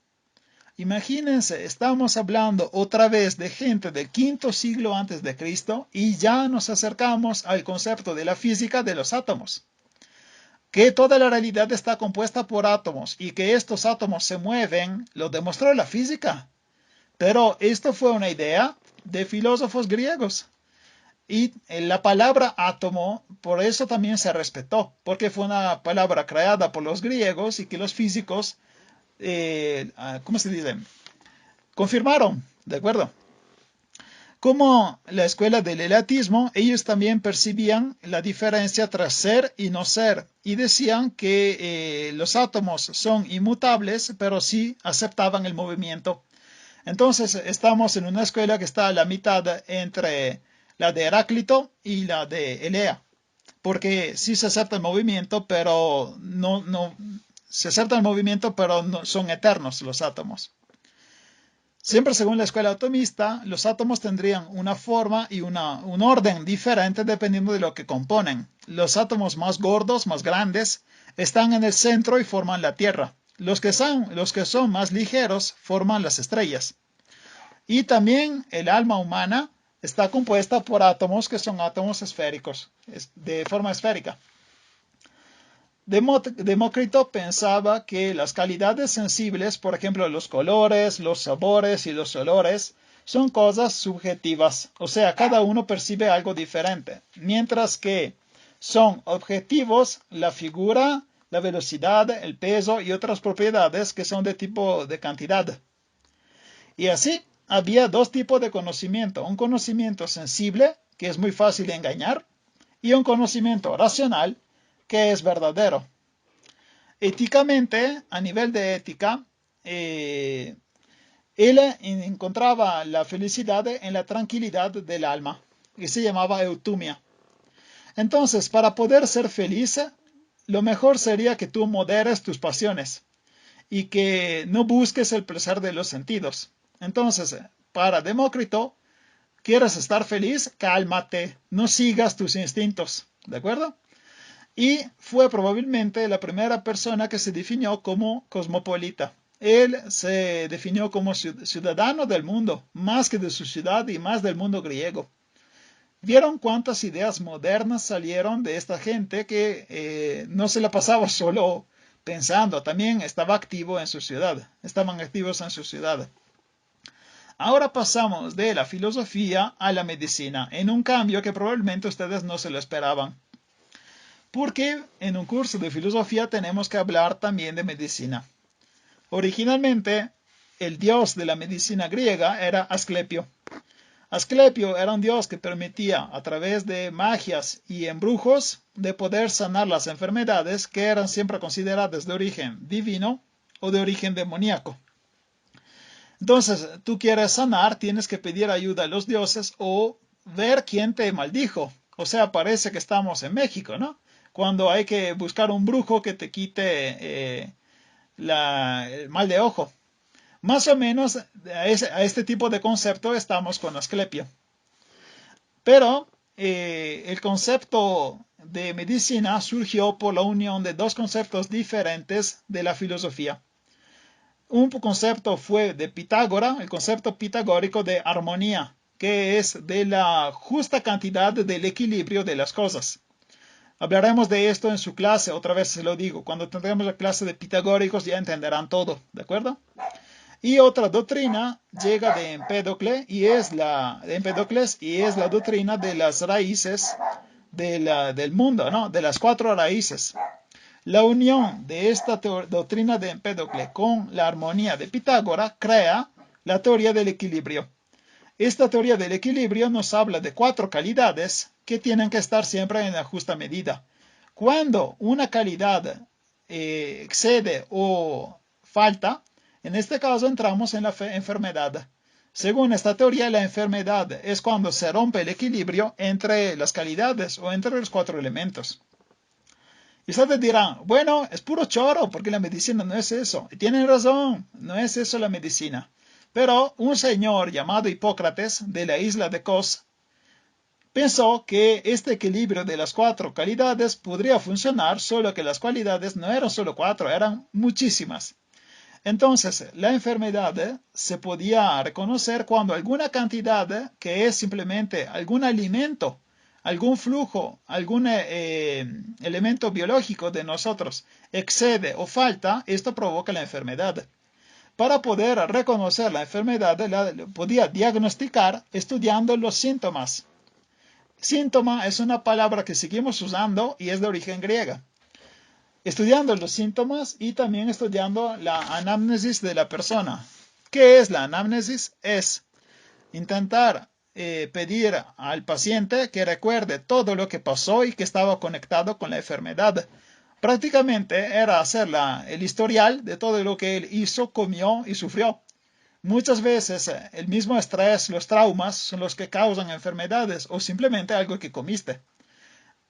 Imagínense, estamos hablando otra vez de gente del quinto siglo antes de Cristo y ya nos acercamos al concepto de la física de los átomos. Que toda la realidad está compuesta por átomos y que estos átomos se mueven, lo demostró la física. Pero esto fue una idea de filósofos griegos. Y la palabra átomo, por eso también se respetó, porque fue una palabra creada por los griegos y que los físicos, ¿cómo se dice? Confirmaron, ¿de acuerdo? Como la escuela del relatismo, ellos también percibían la diferencia tras ser y no ser y decían que los átomos son inmutables, pero sí aceptaban el movimiento. Entonces estamos en una escuela que está a la mitad entre la de Heráclito y la de Elea, porque sí se acepta el movimiento, pero no se acepta el movimiento, pero no son eternos los átomos. Siempre según la escuela atomista, los átomos tendrían una forma y un orden diferente dependiendo de lo que componen. Los átomos más gordos, más grandes, están en el centro y forman la Tierra. Los que son más ligeros forman las estrellas. Y también el alma humana está compuesta por átomos que son átomos esféricos, de forma esférica. Demócrito pensaba que las calidades sensibles, por ejemplo, los colores, los sabores y los olores, son cosas subjetivas, o sea, cada uno percibe algo diferente, mientras que son objetivos la figura, la velocidad, el peso y otras propiedades que son de tipo de cantidad. Y así había dos tipos de conocimiento, un conocimiento sensible, que es muy fácil de engañar, y un conocimiento racional, que es verdadero. Éticamente, a nivel de ética, él encontraba la felicidad en la tranquilidad del alma, y se llamaba eutumia. Entonces, para poder ser feliz, lo mejor sería que tú moderes tus pasiones y que no busques el placer de los sentidos. Entonces, para Demócrito, ¿quieres estar feliz? Cálmate, no sigas tus instintos, ¿de acuerdo? Y fue probablemente la primera persona que se definió como cosmopolita. Él se definió como ciudadano del mundo, más que de su ciudad y más del mundo griego. ¿Vieron cuántas ideas modernas salieron de esta gente que no se la pasaba solo pensando, también estaba activo en su ciudad, estaban activos en su ciudad? Ahora pasamos de la filosofía a la medicina, en un cambio que probablemente ustedes no se lo esperaban. Porque en un curso de filosofía tenemos que hablar también de medicina. Originalmente, el dios de la medicina griega era Asclepio. Asclepio era un dios que permitía, a través de magias y embrujos, de poder sanar las enfermedades que eran siempre consideradas de origen divino o de origen demoníaco. Entonces, tú quieres sanar, tienes que pedir ayuda a los dioses o ver quién te maldijo. O sea, parece que estamos en México, ¿no? Cuando hay que buscar un brujo que te quite el mal de ojo. Más o menos a este tipo de concepto estamos con Asclepio. Pero el concepto de medicina surgió por la unión de dos conceptos diferentes de la filosofía. Un concepto fue de Pitágoras, el concepto pitagórico de armonía, que es de la justa cantidad del equilibrio de las cosas. Hablaremos de esto en su clase, otra vez se lo digo, cuando tendremos la clase de pitagóricos ya entenderán todo, ¿de acuerdo? Y otra doctrina llega de Empédocles y es la doctrina de las raíces del mundo, ¿no? De las cuatro raíces. La unión de esta doctrina de Empédocles con la armonía de Pitágoras crea la teoría del equilibrio. Esta teoría del equilibrio nos habla de cuatro calidades que tienen que estar siempre en la justa medida. Cuando una calidad excede o falta, en este caso entramos en la enfermedad. Según esta teoría, la enfermedad es cuando se rompe el equilibrio entre las calidades o entre los cuatro elementos. Y ustedes dirán, bueno, es puro choro, porque la medicina no es eso. Y tienen razón, no es eso la medicina. Pero un señor llamado Hipócrates, de la isla de Kos, pensó que este equilibrio de las cuatro calidades podría funcionar, solo que las cualidades no eran solo cuatro, eran muchísimas. Entonces, la enfermedad se podía reconocer cuando alguna cantidad, que es simplemente algún alimento, algún flujo, algún elemento biológico de nosotros excede o falta, esto provoca la enfermedad. Para poder reconocer la enfermedad, podía diagnosticar estudiando los síntomas. Síntoma es una palabra que seguimos usando y es de origen griega. Estudiando los síntomas y también estudiando la anamnesis de la persona. ¿Qué es la anamnesis? Es intentar pedir al paciente que recuerde todo lo que pasó y que estaba conectado con la enfermedad. Prácticamente era hacer el historial de todo lo que él hizo, comió y sufrió. Muchas veces el mismo estrés, los traumas son los que causan enfermedades o simplemente algo que comiste.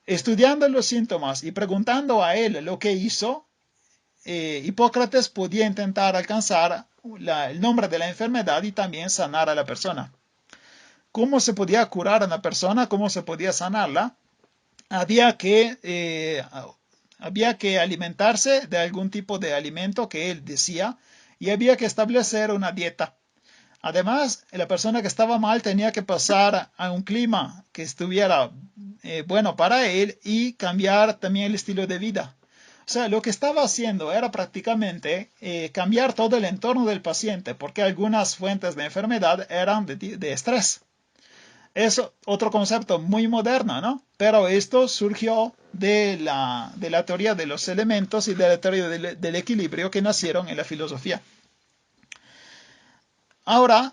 Estudiando los síntomas y preguntando a él lo que hizo, Hipócrates podía intentar alcanzar el nombre de la enfermedad y también sanar a la persona. ¿Cómo se podía curar a una persona? ¿Cómo se podía sanarla? Había que alimentarse de algún tipo de alimento que él decía y había que establecer una dieta. Además, la persona que estaba mal tenía que pasar a un clima que estuviera bueno para él y cambiar también el estilo de vida. O sea, lo que estaba haciendo era prácticamente cambiar todo el entorno del paciente, porque algunas fuentes de enfermedad eran de estrés. Es otro concepto muy moderno, ¿no? Pero esto surgió de la teoría de los elementos y de la teoría del equilibrio que nacieron en la filosofía. Ahora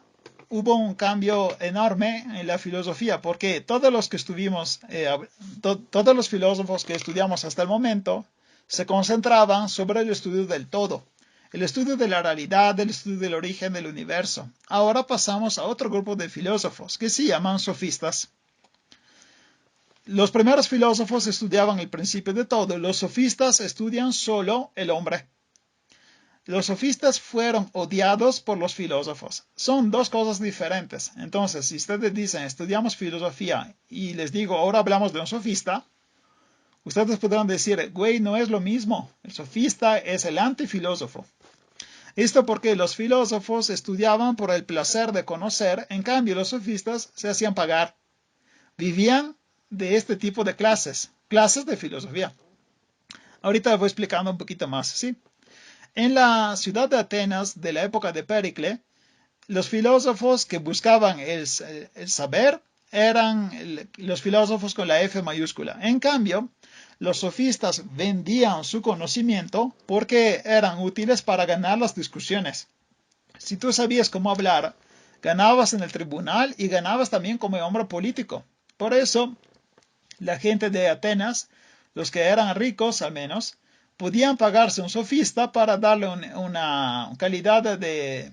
hubo un cambio enorme en la filosofía porque todos los filósofos que estudiamos hasta el momento se concentraban sobre el estudio del todo, el estudio de la realidad, el estudio del origen del universo. Ahora pasamos a otro grupo de filósofos que se llaman sofistas. Los primeros filósofos estudiaban el principio de todo, los sofistas estudian solo el hombre. Los sofistas fueron odiados por los filósofos. Son dos cosas diferentes. Entonces, si ustedes dicen estudiamos filosofía y les digo ahora hablamos de un sofista, ustedes podrán decir, güey, no es lo mismo. El sofista es el antifilósofo. Esto porque los filósofos estudiaban por el placer de conocer, en cambio los sofistas se hacían pagar. Vivían de este tipo de clases de filosofía. Ahorita les voy explicando un poquito más, ¿sí? En la ciudad de Atenas de la época de Péricle, los filósofos que buscaban el saber eran los filósofos con la F mayúscula. En cambio, los sofistas vendían su conocimiento porque eran útiles para ganar las discusiones. Si tú sabías cómo hablar, ganabas en el tribunal y ganabas también como hombre político. Por eso, la gente de Atenas, los que eran ricos al menos, podían pagarse un sofista para darle una calidad de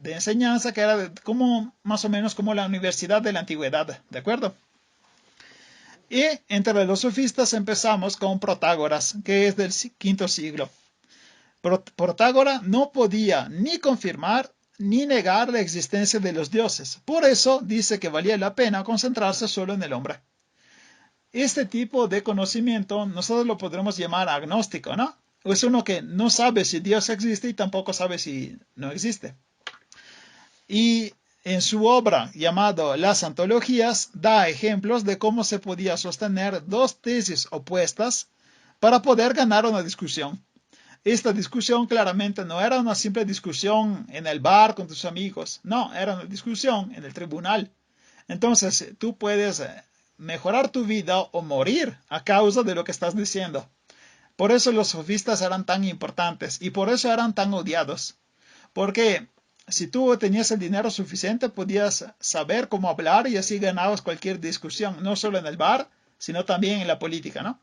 enseñanza que era como más o menos como la universidad de la antigüedad, ¿de acuerdo? Y entre los sofistas empezamos con Protágoras, que es del V siglo. Protágoras no podía ni confirmar ni negar la existencia de los dioses. Por eso dice que valía la pena concentrarse solo en el hombre. Este tipo de conocimiento nosotros lo podremos llamar agnóstico, ¿no? Es uno que no sabe si Dios existe y tampoco sabe si no existe. Y en su obra llamado Las Antologías da ejemplos de cómo se podía sostener dos tesis opuestas para poder ganar una discusión. Esta discusión claramente no era una simple discusión en el bar con tus amigos, no, era una discusión en el tribunal. Entonces tú puedes mejorar tu vida o morir a causa de lo que estás diciendo. Por eso los sofistas eran tan importantes y por eso eran tan odiados. Porque si tú tenías el dinero suficiente, podías saber cómo hablar y así ganabas cualquier discusión, no solo en el bar, sino también en la política, ¿no?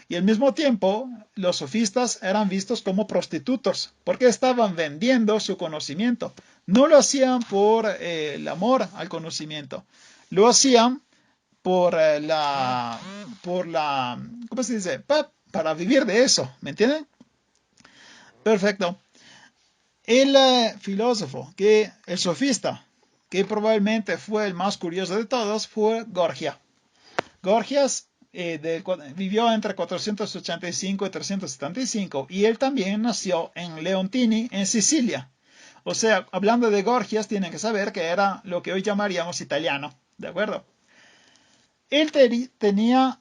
Y al mismo tiempo, los sofistas eran vistos como prostitutos, porque estaban vendiendo su conocimiento. No lo hacían por el amor al conocimiento, lo hacían por ¿cómo se dice? Para vivir de eso, ¿me entienden? Perfecto. El el sofista, que probablemente fue el más curioso de todos, fue Gorgia. Gorgias vivió entre 485 y 375 y él también nació en Leontini, en Sicilia. O sea, hablando de Gorgias, tienen que saber que era lo que hoy llamaríamos italiano, ¿de acuerdo? Él tenía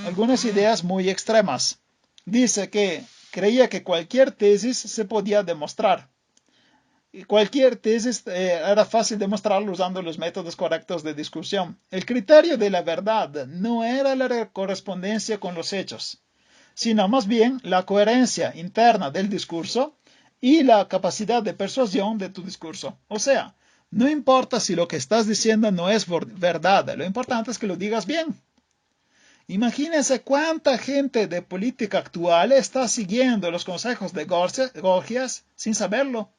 algunas ideas muy extremas. Dice que creía que cualquier tesis se podía demostrar. Cualquier tesis era fácil demostrarlo usando los métodos correctos de discusión. El criterio de la verdad no era la correspondencia con los hechos, sino más bien la coherencia interna del discurso y la capacidad de persuasión de tu discurso. O sea, no importa si lo que estás diciendo no es verdad, lo importante es que lo digas bien. Imagínense cuánta gente de política actual está siguiendo los consejos de Gorgias sin saberlo.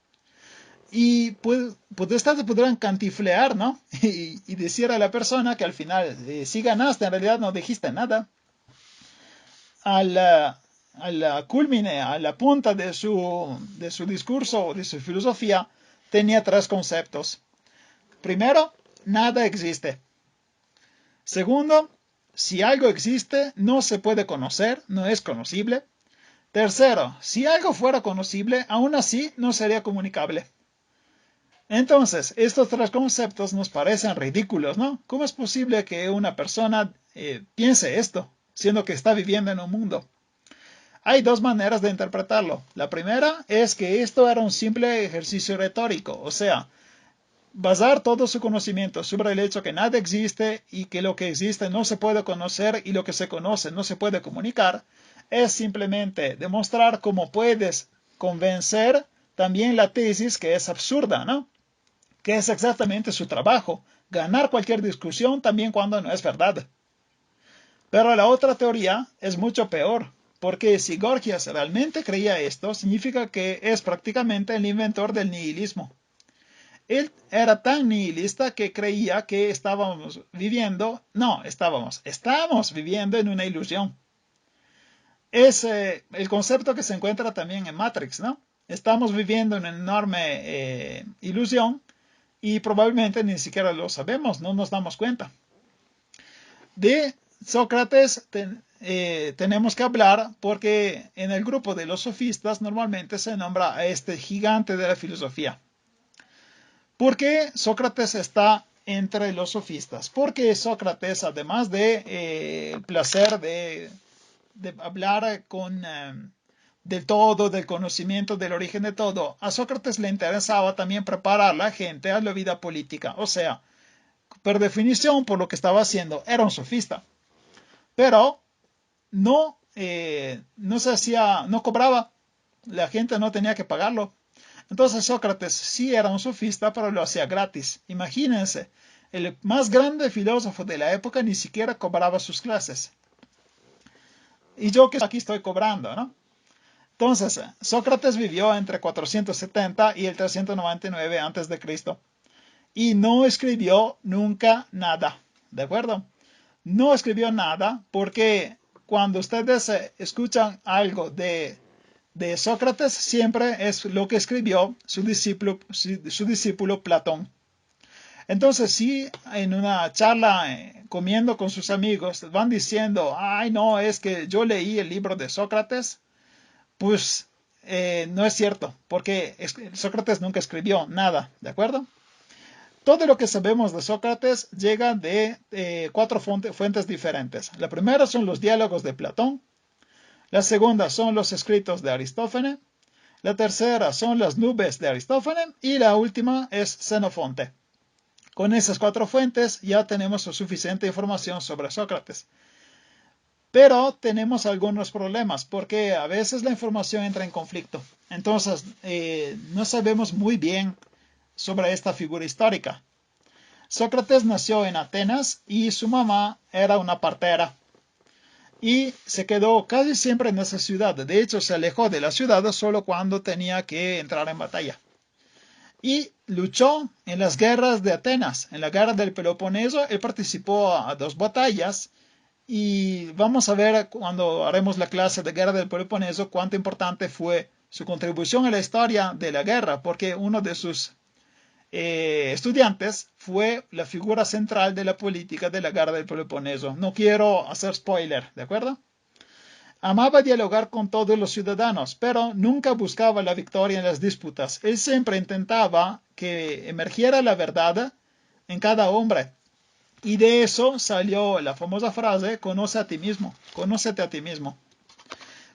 Y pues estas podrán cantiflear, ¿no? Y decir a la persona que al final sí ganaste, en realidad no dijiste nada. A la culmine, a la punta de su discurso, de su filosofía, tenía tres conceptos. Primero, nada existe. Segundo, si algo existe, no se puede conocer, no es conocible. Tercero, si algo fuera conocible, aún así no sería comunicable. Entonces, estos tres conceptos nos parecen ridículos, ¿no? ¿Cómo es posible que una persona piense esto, siendo que está viviendo en un mundo? Hay dos maneras de interpretarlo. La primera es que esto era un simple ejercicio retórico, o sea, basar todo su conocimiento sobre el hecho que nada existe y que lo que existe no se puede conocer y lo que se conoce no se puede comunicar, es simplemente demostrar cómo puedes convencer también la tesis que es absurda, ¿no? Que es exactamente su trabajo, ganar cualquier discusión también cuando no es verdad. Pero la otra teoría es mucho peor, porque si Gorgias realmente creía esto, significa que es prácticamente el inventor del nihilismo. Él era tan nihilista que creía que estamos viviendo en una ilusión. Es el concepto que se encuentra también en Matrix, ¿no? Estamos viviendo una enorme ilusión y probablemente ni siquiera lo sabemos, no nos damos cuenta. De Sócrates tenemos que hablar porque en el grupo de los sofistas normalmente se nombra a este gigante de la filosofía. ¿Por qué Sócrates está entre los sofistas? Porque Sócrates, además de el placer de hablar del todo, del conocimiento, del origen de todo, a Sócrates le interesaba también preparar a la gente a la vida política. O sea, por definición, por lo que estaba haciendo, era un sofista. Pero no se hacía, no cobraba. La gente no tenía que pagarlo. Entonces Sócrates sí era un sofista, pero lo hacía gratis. Imagínense, el más grande filósofo de la época ni siquiera cobraba sus clases. Y yo que aquí estoy cobrando, ¿no? Entonces, Sócrates vivió entre 470 y el 399 a.C. y no escribió nunca nada, ¿de acuerdo? No escribió nada porque cuando ustedes escuchan algo de Sócrates, siempre es lo que escribió su discípulo Platón. Entonces, si en una charla comiendo con sus amigos van diciendo, ay no, es que yo leí el libro de Sócrates, pues no es cierto, porque Sócrates nunca escribió nada, ¿de acuerdo? Todo lo que sabemos de Sócrates llega de cuatro fuentes diferentes. La primera son los diálogos de Platón, la segunda son los escritos de Aristófanes, la tercera son las nubes de Aristófanes y la última es Xenofonte. Con esas cuatro fuentes ya tenemos suficiente información sobre Sócrates. Pero tenemos algunos problemas porque a veces la información entra en conflicto. Entonces, no sabemos muy bien sobre esta figura histórica. Sócrates nació en Atenas y su mamá era una partera. Y se quedó casi siempre en esa ciudad. De hecho, se alejó de la ciudad solo cuando tenía que entrar en batalla. Y luchó en las guerras de Atenas. En la guerra del Peloponeso, él participó a 2 batallas. Y vamos a ver cuando haremos la clase de guerra del Peloponeso cuánto importante fue su contribución a la historia de la guerra, porque uno de sus estudiantes fue la figura central de la política de la guerra del Peloponeso. No quiero hacer spoiler, ¿de acuerdo? Amaba dialogar con todos los ciudadanos, pero nunca buscaba la victoria en las disputas. Él siempre intentaba que emergiera la verdad en cada hombre. Y de eso salió la famosa frase, conoce a ti mismo, conócete a ti mismo.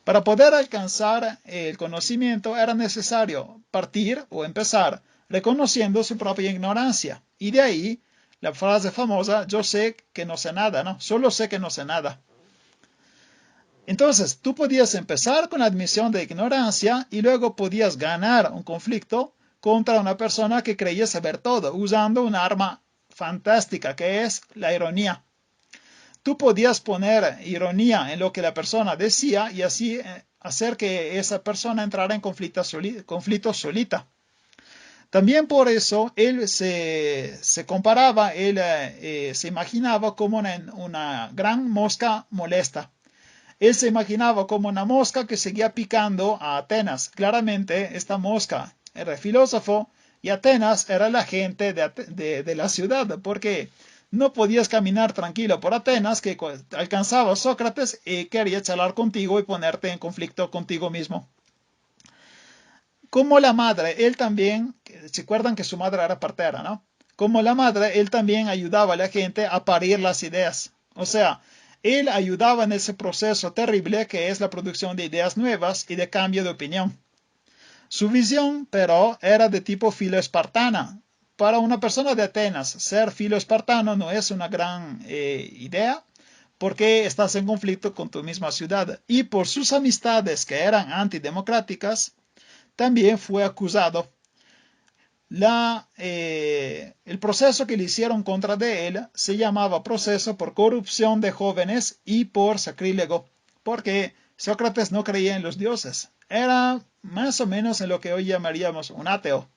Para poder alcanzar el conocimiento era necesario partir o empezar reconociendo su propia ignorancia. Y de ahí la frase famosa, yo sé que no sé nada, ¿no? Solo sé que no sé nada. Entonces, tú podías empezar con la admisión de ignorancia y luego podías ganar un conflicto contra una persona que creía saber todo, usando un arma fantástica que es la ironía. Tú podías poner ironía en lo que la persona decía y así hacer que esa persona entrara en conflicto solita. También por eso él se comparaba, él se imaginaba como una gran mosca molesta. Él se imaginaba como una mosca que seguía picando a Atenas. Claramente esta mosca era el filósofo y Atenas era la gente de la ciudad, porque no podías caminar tranquilo por Atenas, que alcanzaba a Sócrates y quería charlar contigo y ponerte en conflicto contigo mismo. Como la madre, él también, ¿se acuerdan que su madre era partera, no? Como la madre, él también ayudaba a la gente a parir las ideas. O sea, él ayudaba en ese proceso terrible que es la producción de ideas nuevas y de cambio de opinión. Su visión, pero, era de tipo filoespartana. Para una persona de Atenas, ser filoespartano no es una gran idea, porque estás en conflicto con tu misma ciudad. Y por sus amistades que eran antidemocráticas, también fue acusado. El proceso que le hicieron contra de él se llamaba proceso por corrupción de jóvenes y por sacrílego, porque Sócrates no creía en los dioses. Era más o menos en lo que hoy llamaríamos un ateo.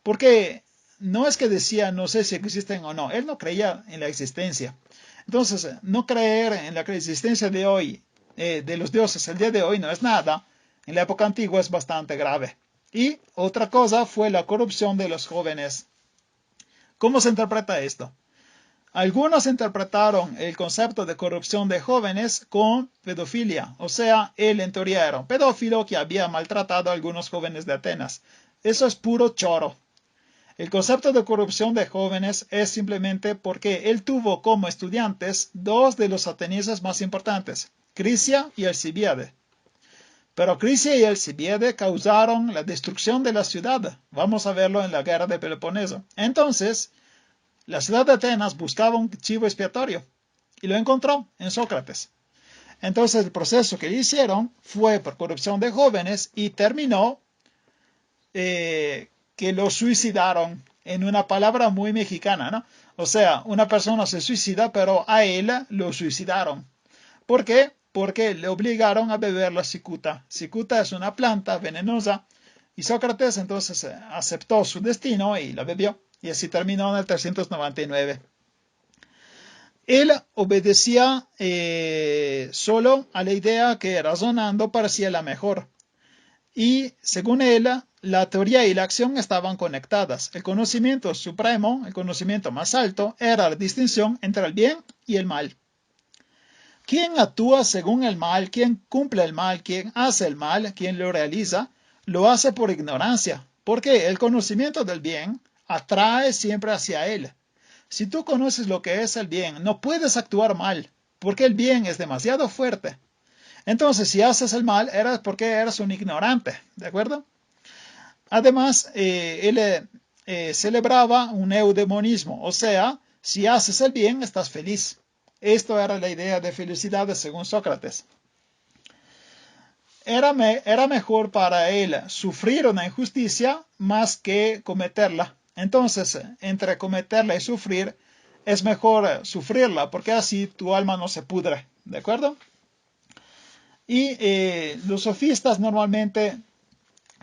Porque no es que decía no sé si existen o no, él no creía en la existencia. Entonces, no creer en la existencia de hoy, de los dioses el día de hoy no es nada. En la época antigua es bastante grave. Y otra cosa fue la corrupción de los jóvenes. ¿Cómo se interpreta esto? Algunos interpretaron el concepto de corrupción de jóvenes con pedofilia, o sea, él en teoría era un pedófilo que había maltratado a algunos jóvenes de Atenas. Eso es puro choro. El concepto de corrupción de jóvenes es simplemente porque él tuvo como estudiantes dos de los atenienses más importantes, Crisia y Alcibíade. Pero Crisia y Alcibíade causaron la destrucción de la ciudad. Vamos a verlo en la guerra de Peloponeso. Entonces, la ciudad de Atenas buscaba un chivo expiatorio y lo encontró en Sócrates. Entonces, el proceso que le hicieron fue por corrupción de jóvenes y terminó que lo suicidaron, en una palabra muy mexicana, ¿no? O sea, una persona se suicida, pero a él lo suicidaron. ¿Por qué? Porque le obligaron a beber la cicuta. Cicuta es una planta venenosa y Sócrates entonces aceptó su destino y la bebió. Y así terminó en el 399. Él obedecía solo a la idea que razonando parecía la mejor. Y según él, la teoría y la acción estaban conectadas. El conocimiento supremo, el conocimiento más alto, era la distinción entre el bien y el mal. Quien actúa según el mal, quien cumple el mal, quien hace el mal, quien lo realiza, lo hace por ignorancia, porque el conocimiento del bien atrae siempre hacia él. Si tú conoces lo que es el bien, no puedes actuar mal, porque el bien es demasiado fuerte. Entonces, si haces el mal, era porque eres un ignorante, ¿de acuerdo? Además, él celebraba un eudemonismo, o sea, si haces el bien, estás feliz. Esto era la idea de felicidad según Sócrates. Era mejor para él sufrir una injusticia más que cometerla. Entonces, entre cometerla y sufrir, es mejor sufrirla, porque así tu alma no se pudre, ¿de acuerdo? Y los sofistas normalmente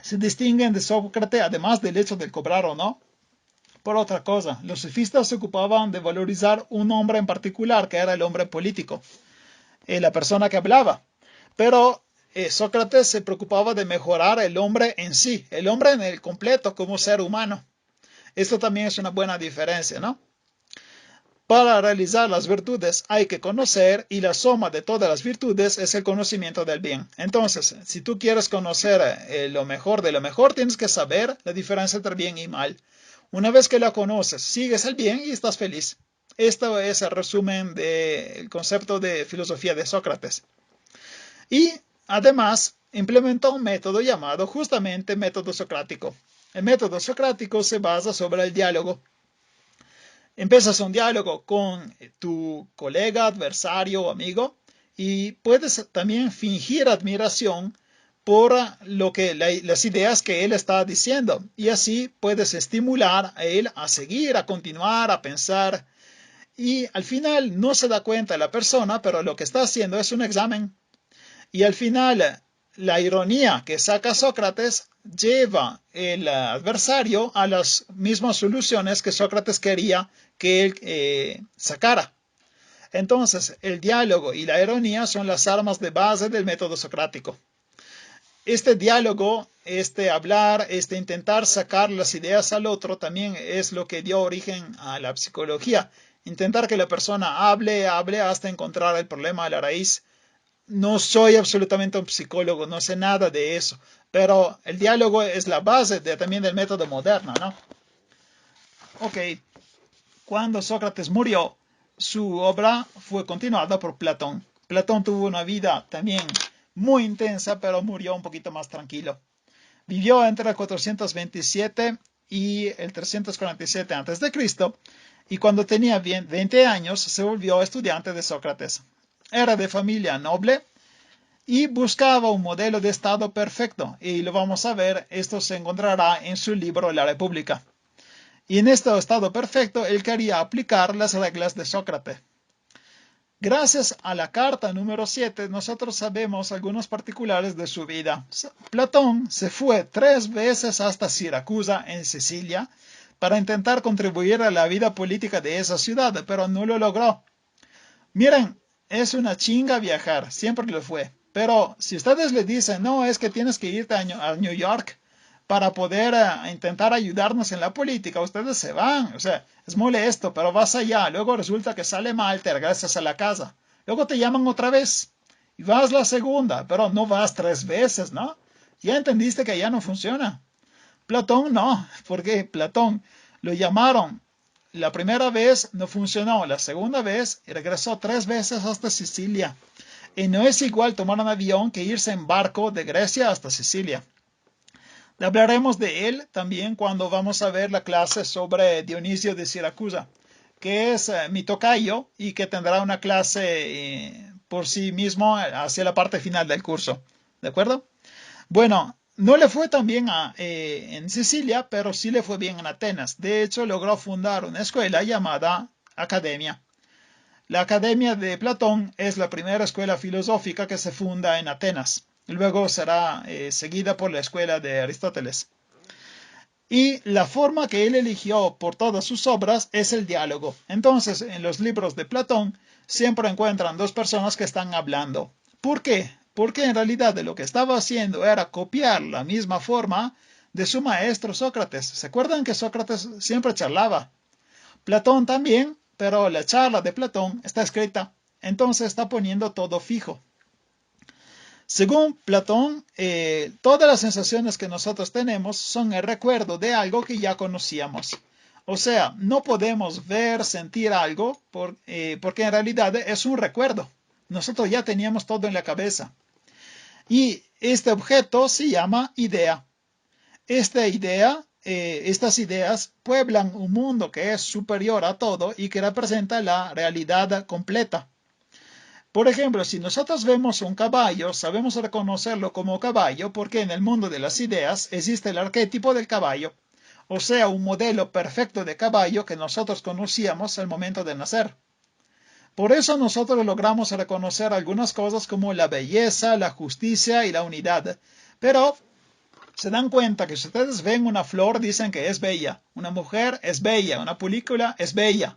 se distinguen de Sócrates, además del hecho de cobrar o no, por otra cosa. Los sofistas se ocupaban de valorizar un hombre en particular, que era el hombre político, la persona que hablaba. Pero Sócrates se preocupaba de mejorar el hombre en sí, el hombre en el completo como ser humano. Esto también es una buena diferencia, ¿no? Para realizar las virtudes hay que conocer y la suma de todas las virtudes es el conocimiento del bien. Entonces, si tú quieres conocer lo mejor de lo mejor, tienes que saber la diferencia entre bien y mal. Una vez que la conoces, sigues el bien y estás feliz. Esto es el resumen del concepto de filosofía de Sócrates. Y además implementó un método llamado justamente método socrático. El método socrático se basa sobre el diálogo. Empiezas un diálogo con tu colega, adversario o amigo y puedes también fingir admiración por las ideas que él está diciendo y así puedes estimular a él a seguir, a continuar, a pensar y al final no se da cuenta la persona, pero lo que está haciendo es un examen y al final la ironía que saca Sócrates lleva el adversario a las mismas soluciones que Sócrates quería que él sacara. Entonces, el diálogo y la ironía son las armas de base del método socrático. Este diálogo, este hablar, este intentar sacar las ideas al otro también es lo que dio origen a la psicología. Intentar que la persona hable hasta encontrar el problema a la raíz. No soy absolutamente un psicólogo, no sé nada de eso, pero el diálogo es la base también del método moderno, ¿no? Ok, cuando Sócrates murió, su obra fue continuada por Platón. Platón tuvo una vida también muy intensa, pero murió un poquito más tranquilo. Vivió entre el 427 y el 347 a.C. y cuando tenía 20 años se volvió estudiante de Sócrates. Era de familia noble y buscaba un modelo de Estado perfecto, y lo vamos a ver, esto se encontrará en su libro La República. Y en este Estado perfecto, él quería aplicar las reglas de Sócrates. Gracias a la carta número 7, nosotros sabemos algunos particulares de su vida. Platón se fue 3 veces hasta Siracusa, en Sicilia, para intentar contribuir a la vida política de esa ciudad, pero no lo logró. Miren, es una chinga viajar, siempre lo fue. Pero si ustedes le dicen, no, es que tienes que irte a New York para poder intentar ayudarnos en la política, ustedes se van. O sea, es molesto, pero vas allá. Luego resulta que sale mal, te regresas a la casa. Luego te llaman otra vez y vas la segunda, pero no vas 3 veces, ¿no? Ya entendiste que ya no funciona. Platón no, porque Platón lo llamaron. La primera vez no funcionó, la segunda vez regresó 3 veces hasta Sicilia. Y no es igual tomar un avión que irse en barco de Grecia hasta Sicilia. Hablaremos de él también cuando vamos a ver la clase sobre Dionisio de Siracusa, que es mi tocayo y que tendrá una clase por sí mismo hacia la parte final del curso. ¿De acuerdo? Bueno, no le fue tan bien en Sicilia, pero sí le fue bien en Atenas. De hecho, logró fundar una escuela llamada Academia. La Academia de Platón es la primera escuela filosófica que se funda en Atenas. Luego será seguida por la escuela de Aristóteles. Y la forma que él eligió por todas sus obras es el diálogo. Entonces, en los libros de Platón siempre encuentran 2 personas que están hablando. ¿Por qué? Porque en realidad lo que estaba haciendo era copiar la misma forma de su maestro Sócrates. ¿Se acuerdan que Sócrates siempre charlaba? Platón también, pero la charla de Platón está escrita, entonces está poniendo todo fijo. Según Platón, todas las sensaciones que nosotros tenemos son el recuerdo de algo que ya conocíamos. O sea, no podemos ver, sentir algo porque en realidad es un recuerdo. Nosotros ya teníamos todo en la cabeza. Y este objeto se llama idea. Estas ideas pueblan un mundo que es superior a todo y que representa la realidad completa. Por ejemplo, si nosotros vemos un caballo, sabemos reconocerlo como caballo porque en el mundo de las ideas existe el arquetipo del caballo, o sea, un modelo perfecto de caballo que nosotros conocíamos al momento de nacer. Por eso nosotros logramos reconocer algunas cosas como la belleza, la justicia y la unidad. Pero se dan cuenta que si ustedes ven una flor, dicen que es bella. Una mujer es bella, una película es bella.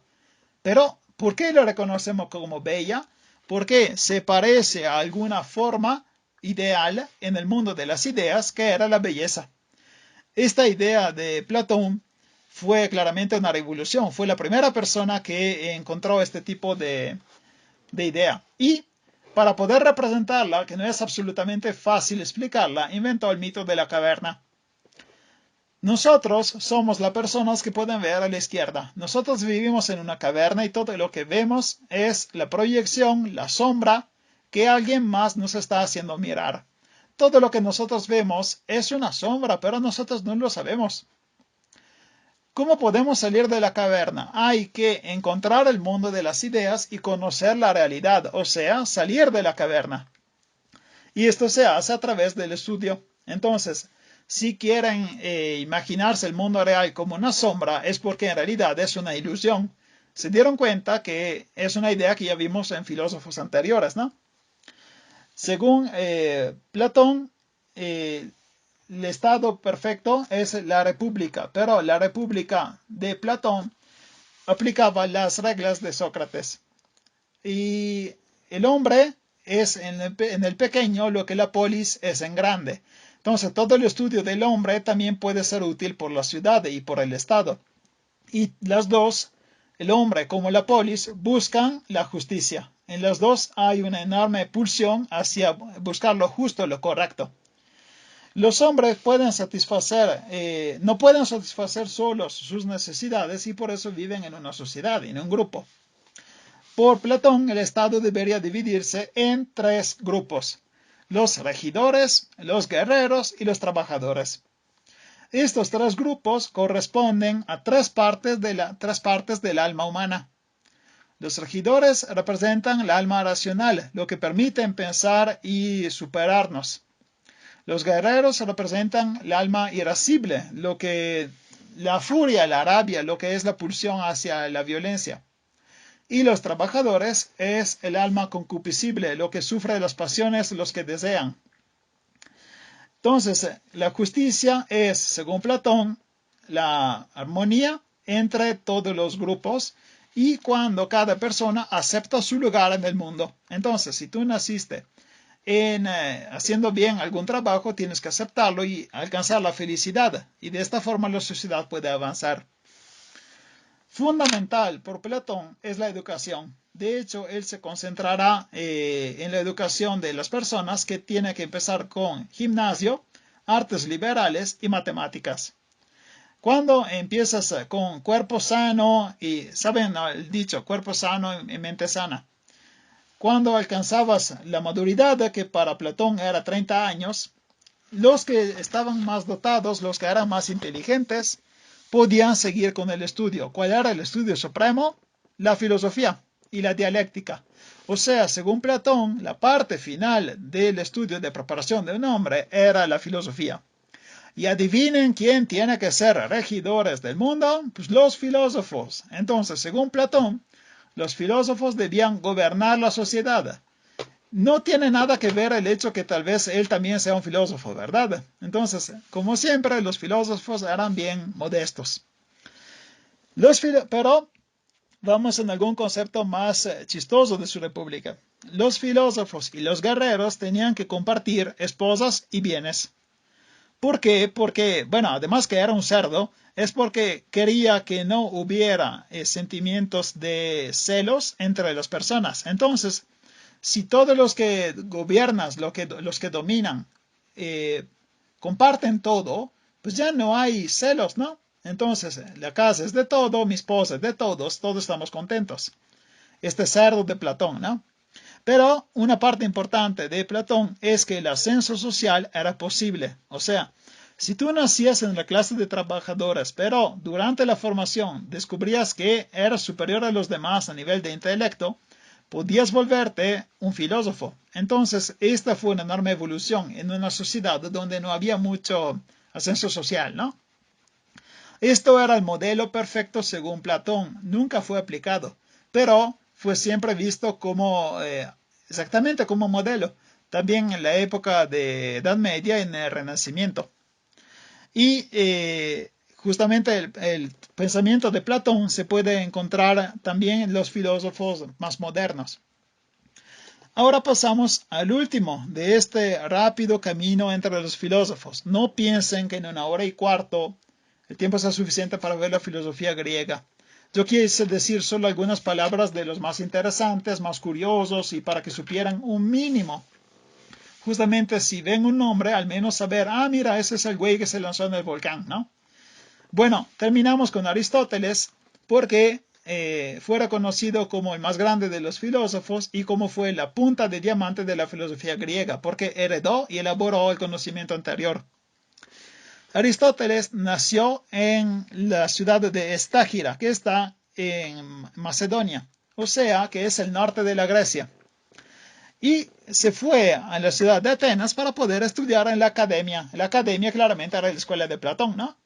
Pero, ¿por qué lo reconocemos como bella? Porque se parece a alguna forma ideal en el mundo de las ideas que era la belleza. Esta idea de Platón fue claramente una revolución. Fue la primera persona que encontró este tipo de idea. Y para poder representarla, que no es absolutamente fácil explicarla, inventó el mito de la caverna. Nosotros somos las personas que pueden ver a la izquierda. Nosotros vivimos en una caverna y todo lo que vemos es la proyección, la sombra que alguien más nos está haciendo mirar. Todo lo que nosotros vemos es una sombra, pero nosotros no lo sabemos. ¿Cómo podemos salir de la caverna? Hay que encontrar el mundo de las ideas y conocer la realidad, o sea, salir de la caverna. Y esto se hace a través del estudio. Entonces, si quieren imaginarse el mundo real como una sombra, es porque en realidad es una ilusión. Se dieron cuenta que es una idea que ya vimos en filósofos anteriores, ¿no? Según Platón, el estado perfecto es la república, pero la república de Platón aplicaba las reglas de Sócrates. Y el hombre es en el pequeño lo que la polis es en grande. Entonces, todo el estudio del hombre también puede ser útil por la ciudad y por el Estado. Y las dos, el hombre como la polis, buscan la justicia. En las dos hay una enorme pulsión hacia buscar lo justo, lo correcto. Los hombres no pueden satisfacer solos sus necesidades y por eso viven en una sociedad, en un grupo. Por Platón, el Estado debería dividirse en 3 grupos: los regidores, los guerreros y los trabajadores. Estos 3 grupos corresponden a 3 partes del alma humana. Los regidores representan el alma racional, lo que permite pensar y superarnos. Los guerreros representan el alma irascible, la furia, la rabia, lo que es la pulsión hacia la violencia. Y los trabajadores es el alma concupiscible, lo que sufre las pasiones, los que desean. Entonces, la justicia es, según Platón, la armonía entre todos los grupos y cuando cada persona acepta su lugar en el mundo. Entonces, si tú naciste haciendo bien algún trabajo, tienes que aceptarlo y alcanzar la felicidad. Y de esta forma la sociedad puede avanzar. Fundamental por Platón es la educación. De hecho, él se concentrará en la educación de las personas, que tiene que empezar con gimnasio, artes liberales y matemáticas. Cuando empiezas con cuerpo sano, y saben el dicho, cuerpo sano y mente sana. Cuando alcanzabas la maduridad, que para Platón era 30 años, los que estaban más dotados, los que eran más inteligentes, podían seguir con el estudio. ¿Cuál era el estudio supremo? La filosofía y la dialéctica. O sea, según Platón, la parte final del estudio de preparación de un hombre era la filosofía. Y adivinen quién tiene que ser regidores del mundo, pues los filósofos. Entonces, según Platón, los filósofos debían gobernar la sociedad. No tiene nada que ver el hecho que tal vez él también sea un filósofo, ¿verdad? Entonces, como siempre, los filósofos eran bien modestos. Pero vamos en algún concepto más chistoso de su república. Los filósofos y los guerreros tenían que compartir esposas y bienes. ¿Por qué? Porque, bueno, además que era un cerdo, es porque quería que no hubiera sentimientos de celos entre las personas. Entonces, si todos los que gobiernan, los que dominan, comparten todo, pues ya no hay celos, ¿no? Entonces, la casa es de todo, mi esposa es de todos estamos contentos. Este cerdo de Platón, ¿no? Pero una parte importante de Platón es que el ascenso social era posible. O sea, si tú nacías en la clase de trabajadores, pero durante la formación descubrías que eras superior a los demás a nivel de intelecto, podías volverte un filósofo. Entonces, esta fue una enorme evolución en una sociedad donde no había mucho ascenso social, ¿no? Esto era el modelo perfecto según Platón. Nunca fue aplicado, pero fue siempre visto como exactamente como modelo. También en la época de Edad Media y en el Renacimiento. Y justamente el pensamiento de Platón se puede encontrar también en los filósofos más modernos. Ahora pasamos al último de este rápido camino entre los filósofos. No piensen que en 1 hora y cuarto el tiempo sea suficiente para ver la filosofía griega. Yo quise decir solo algunas palabras de los más interesantes, más curiosos, y para que supieran un mínimo. Justamente si ven un nombre, al menos saber, mira, ese es el güey que se lanzó en el volcán, ¿no? Bueno, terminamos con Aristóteles porque fue reconocido como el más grande de los filósofos y como fue la punta de diamante de la filosofía griega, porque heredó y elaboró el conocimiento anterior. Aristóteles nació en la ciudad de Estágira, que está en Macedonia, o sea, que es el norte de la Grecia. Y se fue a la ciudad de Atenas para poder estudiar en la academia. La academia claramente era la escuela de Platón, ¿no?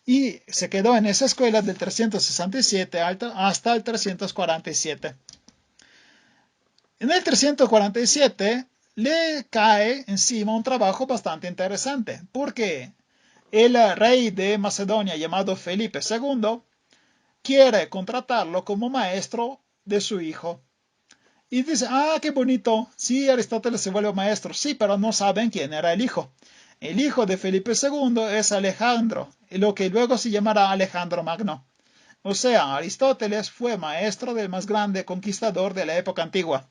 Y se quedó en esa escuela del 367 hasta el 347. En el 347 le cae encima un trabajo bastante interesante, porque el rey de Macedonia llamado Felipe II quiere contratarlo como maestro de su hijo. Y dice, qué bonito, sí, Aristóteles se vuelve maestro, sí, pero no saben quién era el hijo. El hijo de Felipe II es Alejandro, lo que luego se llamará Alejandro Magno. O sea, Aristóteles fue maestro del más grande conquistador de la época antigua.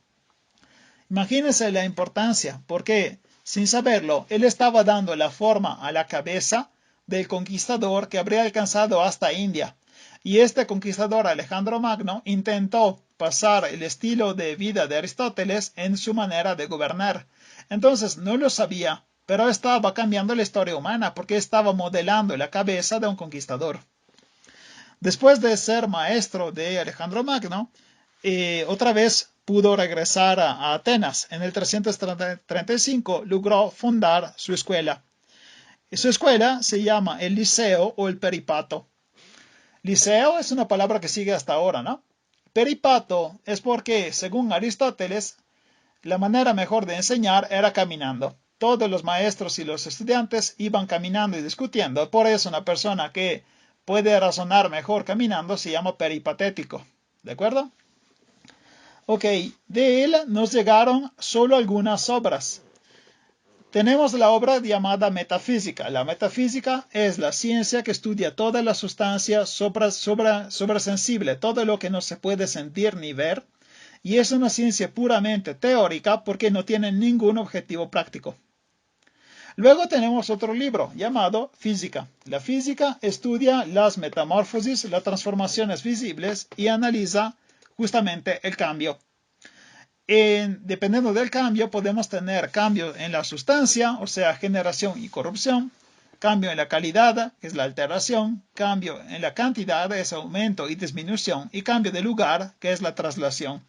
Imagínense la importancia, porque, sin saberlo, él estaba dando la forma a la cabeza del conquistador que habría alcanzado hasta India. Y este conquistador, Alejandro Magno, intentó pasar el estilo de vida de Aristóteles en su manera de gobernar. Entonces no lo sabía, pero estaba cambiando la historia humana porque estaba modelando la cabeza de un conquistador. Después de ser maestro de Alejandro Magno, otra vez pudo regresar a Atenas. En el 335 logró fundar su escuela. Su escuela se llama el Liceo o el Peripato. Liceo es una palabra que sigue hasta ahora, ¿no? Peripato es porque, según Aristóteles, la manera mejor de enseñar era caminando. Todos los maestros y los estudiantes iban caminando y discutiendo. Por eso una persona que puede razonar mejor caminando se llama peripatético. ¿De acuerdo? Ok, de él nos llegaron solo algunas obras. Tenemos la obra llamada metafísica. La metafísica es la ciencia que estudia toda la sustancia sobresensible, todo lo que no se puede sentir ni ver, y es una ciencia puramente teórica porque no tiene ningún objetivo práctico. Luego tenemos otro libro llamado Física. La física estudia las metamorfosis, las transformaciones visibles y analiza justamente el cambio. Dependiendo del cambio, podemos tener cambio en la sustancia, o sea, generación y corrupción, cambio en la calidad, que es la alteración, cambio en la cantidad, es aumento y disminución, y cambio de lugar, que es la traslación.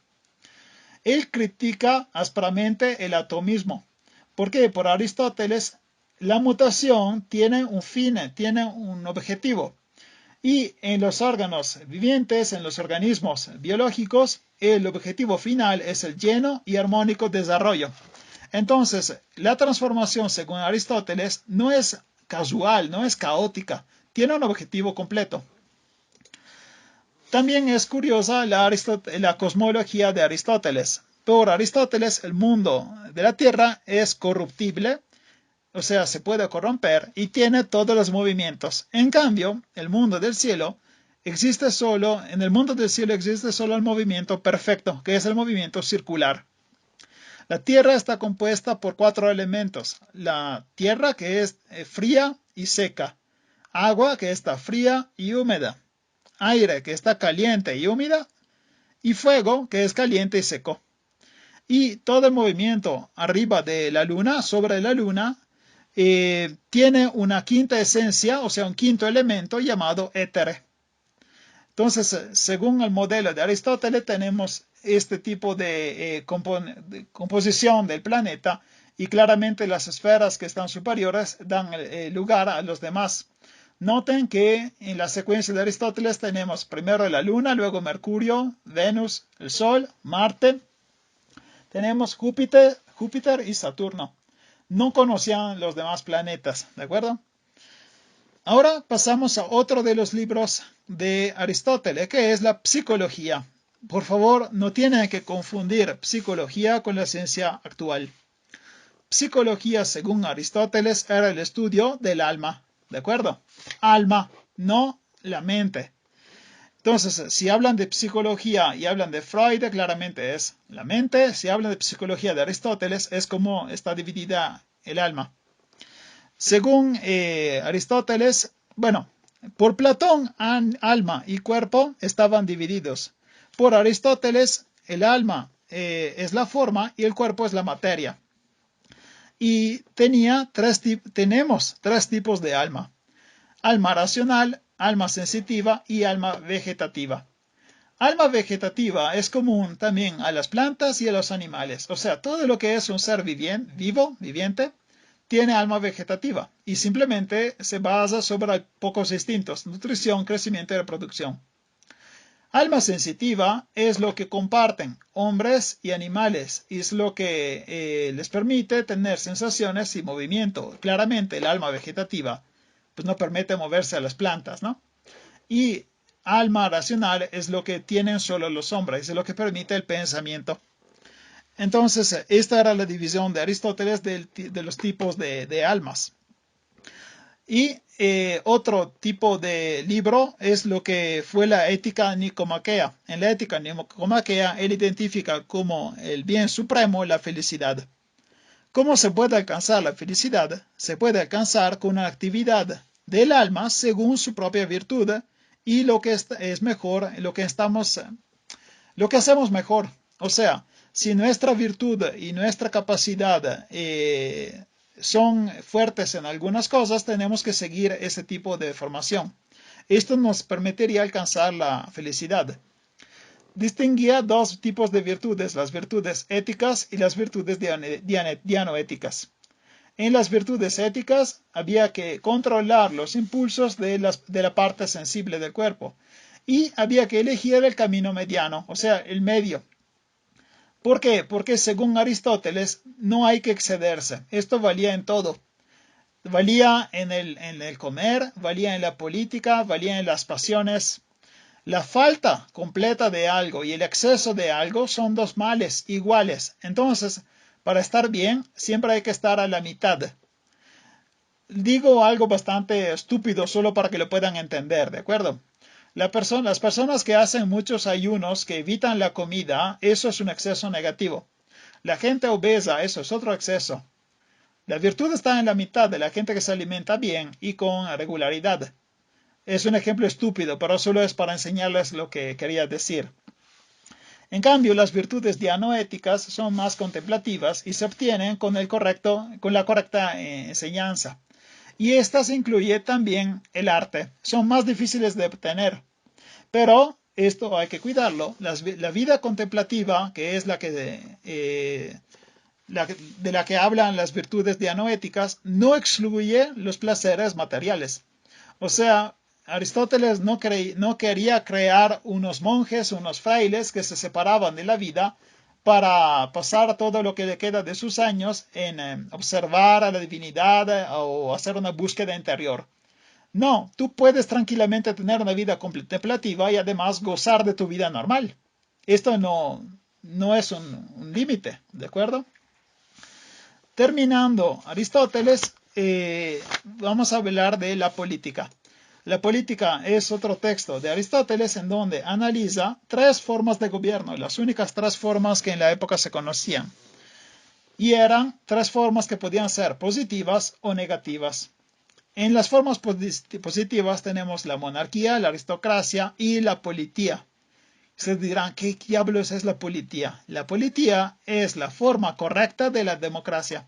Él critica ásperamente el atomismo, porque por Aristóteles la mutación tiene un fin, tiene un objetivo. Y en los órganos vivientes, en los organismos biológicos, el objetivo final es el lleno y armónico desarrollo. Entonces, la transformación, según Aristóteles, no es casual, no es caótica, tiene un objetivo completo. También es curiosa la cosmología de Aristóteles. Por Aristóteles, el mundo de la Tierra es corruptible, o sea, se puede corromper y tiene todos los movimientos. En cambio, el mundo del cielo en el mundo del cielo existe solo el movimiento perfecto, que es el movimiento circular. La Tierra está compuesta por 4 elementos. La tierra, que es fría y seca. Agua, que está fría y húmeda. Aire, que está caliente y húmeda. Y fuego, que es caliente y seco. Y todo el movimiento arriba de la luna, sobre la luna, tiene una quinta esencia, o sea, un quinto elemento llamado éter. Entonces, según el modelo de Aristóteles, tenemos este tipo de composición del planeta y claramente las esferas que están superiores dan lugar a los demás. Noten que en la secuencia de Aristóteles tenemos primero la Luna, luego Mercurio, Venus, el Sol, Marte. Tenemos Júpiter y Saturno. No conocían los demás planetas, ¿de acuerdo? Ahora pasamos a otro de los libros de Aristóteles, que es la psicología. Por favor, no tienen que confundir psicología con la ciencia actual. Psicología, según Aristóteles, era el estudio del alma, ¿de acuerdo? Alma, no la mente. Entonces, si hablan de psicología y hablan de Freud, claramente es la mente. Si hablan de psicología de Aristóteles, es como está dividida el alma. Según Aristóteles, bueno, Por Platón, alma y cuerpo estaban divididos. Por Aristóteles, el alma es la forma y el cuerpo es la materia. Y tenemos tres tipos de alma: alma racional, alma sensitiva y alma vegetativa. Alma vegetativa es común también a las plantas y a los animales. O sea, todo lo que es un ser viviente, tiene alma vegetativa y simplemente se basa sobre pocos instintos: nutrición, crecimiento y reproducción. Alma sensitiva es lo que comparten hombres y animales y es lo que les permite tener sensaciones y movimiento. Claramente el alma vegetativa pues no permite moverse a las plantas, ¿no? Y alma racional es lo que tienen solo los hombres, es lo que permite el pensamiento. Entonces, esta era la división de Aristóteles de los tipos de almas. Y otro tipo de libro es lo que fue la ética nicomaquea. En la ética nicomaquea, él identifica como el bien supremo la felicidad. ¿Cómo se puede alcanzar la felicidad? Se puede alcanzar con una actividad del alma según su propia virtud y lo que es mejor, lo que hacemos mejor. O sea, si nuestra virtud y nuestra capacidad son fuertes en algunas cosas, tenemos que seguir ese tipo de formación. Esto nos permitiría alcanzar la felicidad. Distinguía dos tipos de virtudes: las virtudes éticas y las virtudes dianoéticas. En las virtudes éticas había que controlar los impulsos de la parte sensible del cuerpo y había que elegir el camino mediano, o sea, el medio. ¿Por qué? Porque según Aristóteles no hay que excederse. Esto valía en todo. Valía en el comer, valía en la política, valía en las pasiones. La falta completa de algo y el exceso de algo son dos males iguales. Entonces, para estar bien, siempre hay que estar a la mitad. Digo algo bastante estúpido solo para que lo puedan entender, ¿de acuerdo? Las personas que hacen muchos ayunos, que evitan la comida, eso es un exceso negativo. La gente obesa, eso es otro exceso. La virtud está en la mitad de la gente que se alimenta bien y con regularidad. Es un ejemplo estúpido, pero solo es para enseñarles lo que quería decir. En cambio, las virtudes dianoéticas son más contemplativas y se obtienen con la correcta enseñanza. Y estas incluye también el arte. Son más difíciles de obtener, pero esto hay que cuidarlo. La vida contemplativa, que es de la que hablan las virtudes dianoéticas, no excluye los placeres materiales. O sea, Aristóteles no quería crear unos monjes, unos frailes que se separaban de la vida para pasar todo lo que le queda de sus años en observar a la divinidad o hacer una búsqueda interior. No, tú puedes tranquilamente tener una vida contemplativa y además gozar de tu vida normal. Esto no es un límite, ¿de acuerdo? Terminando Aristóteles, vamos a hablar de la política. La política es otro texto de Aristóteles en donde analiza tres formas de gobierno, las únicas tres formas que en la época se conocían. Y eran tres formas que podían ser positivas o negativas. En las formas positivas tenemos la monarquía, la aristocracia y la politía. Ustedes dirán, ¿qué diablos es la politía? La politía es la forma correcta de la democracia.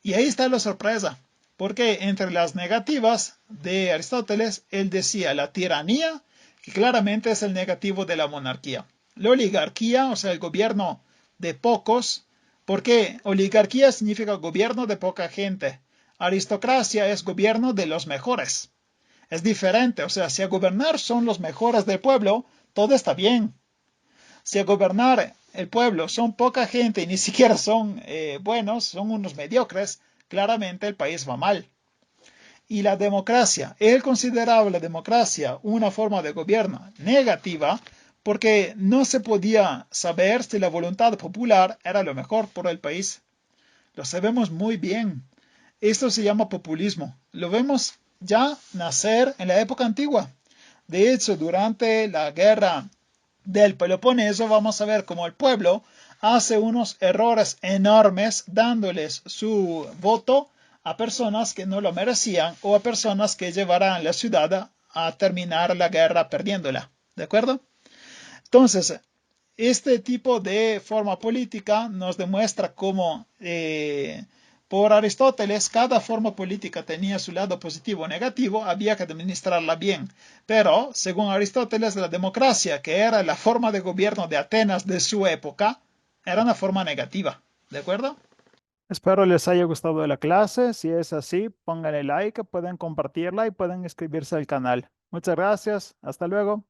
Y ahí está la sorpresa, porque entre las negativas de Aristóteles, él decía la tiranía, que claramente es el negativo de la monarquía. La oligarquía, o sea, el gobierno de pocos, porque oligarquía significa gobierno de poca gente. Aristocracia es gobierno de los mejores. Es diferente, o sea, si a gobernar son los mejores del pueblo, todo está bien. Si a gobernar el pueblo son poca gente y ni siquiera son buenos, son unos mediocres, claramente el país va mal. Y la democracia, él consideraba la democracia una forma de gobierno negativa porque no se podía saber si la voluntad popular era lo mejor por el país. Lo sabemos muy bien. Esto se llama populismo. Lo vemos ya nacer en la época antigua. De hecho, durante la guerra del Peloponeso vamos a ver cómo el pueblo hace unos errores enormes dándoles su voto a personas que no lo merecían o a personas que llevaran la ciudad a terminar la guerra perdiéndola. ¿De acuerdo? Entonces, este tipo de forma política nos demuestra cómo por Aristóteles cada forma política tenía su lado positivo o negativo, había que administrarla bien. Pero, según Aristóteles, la democracia, que era la forma de gobierno de Atenas de su época, era una forma negativa. ¿De acuerdo? Espero les haya gustado la clase. Si es así, pónganle like, pueden compartirla y pueden inscribirse al canal. Muchas gracias. Hasta luego.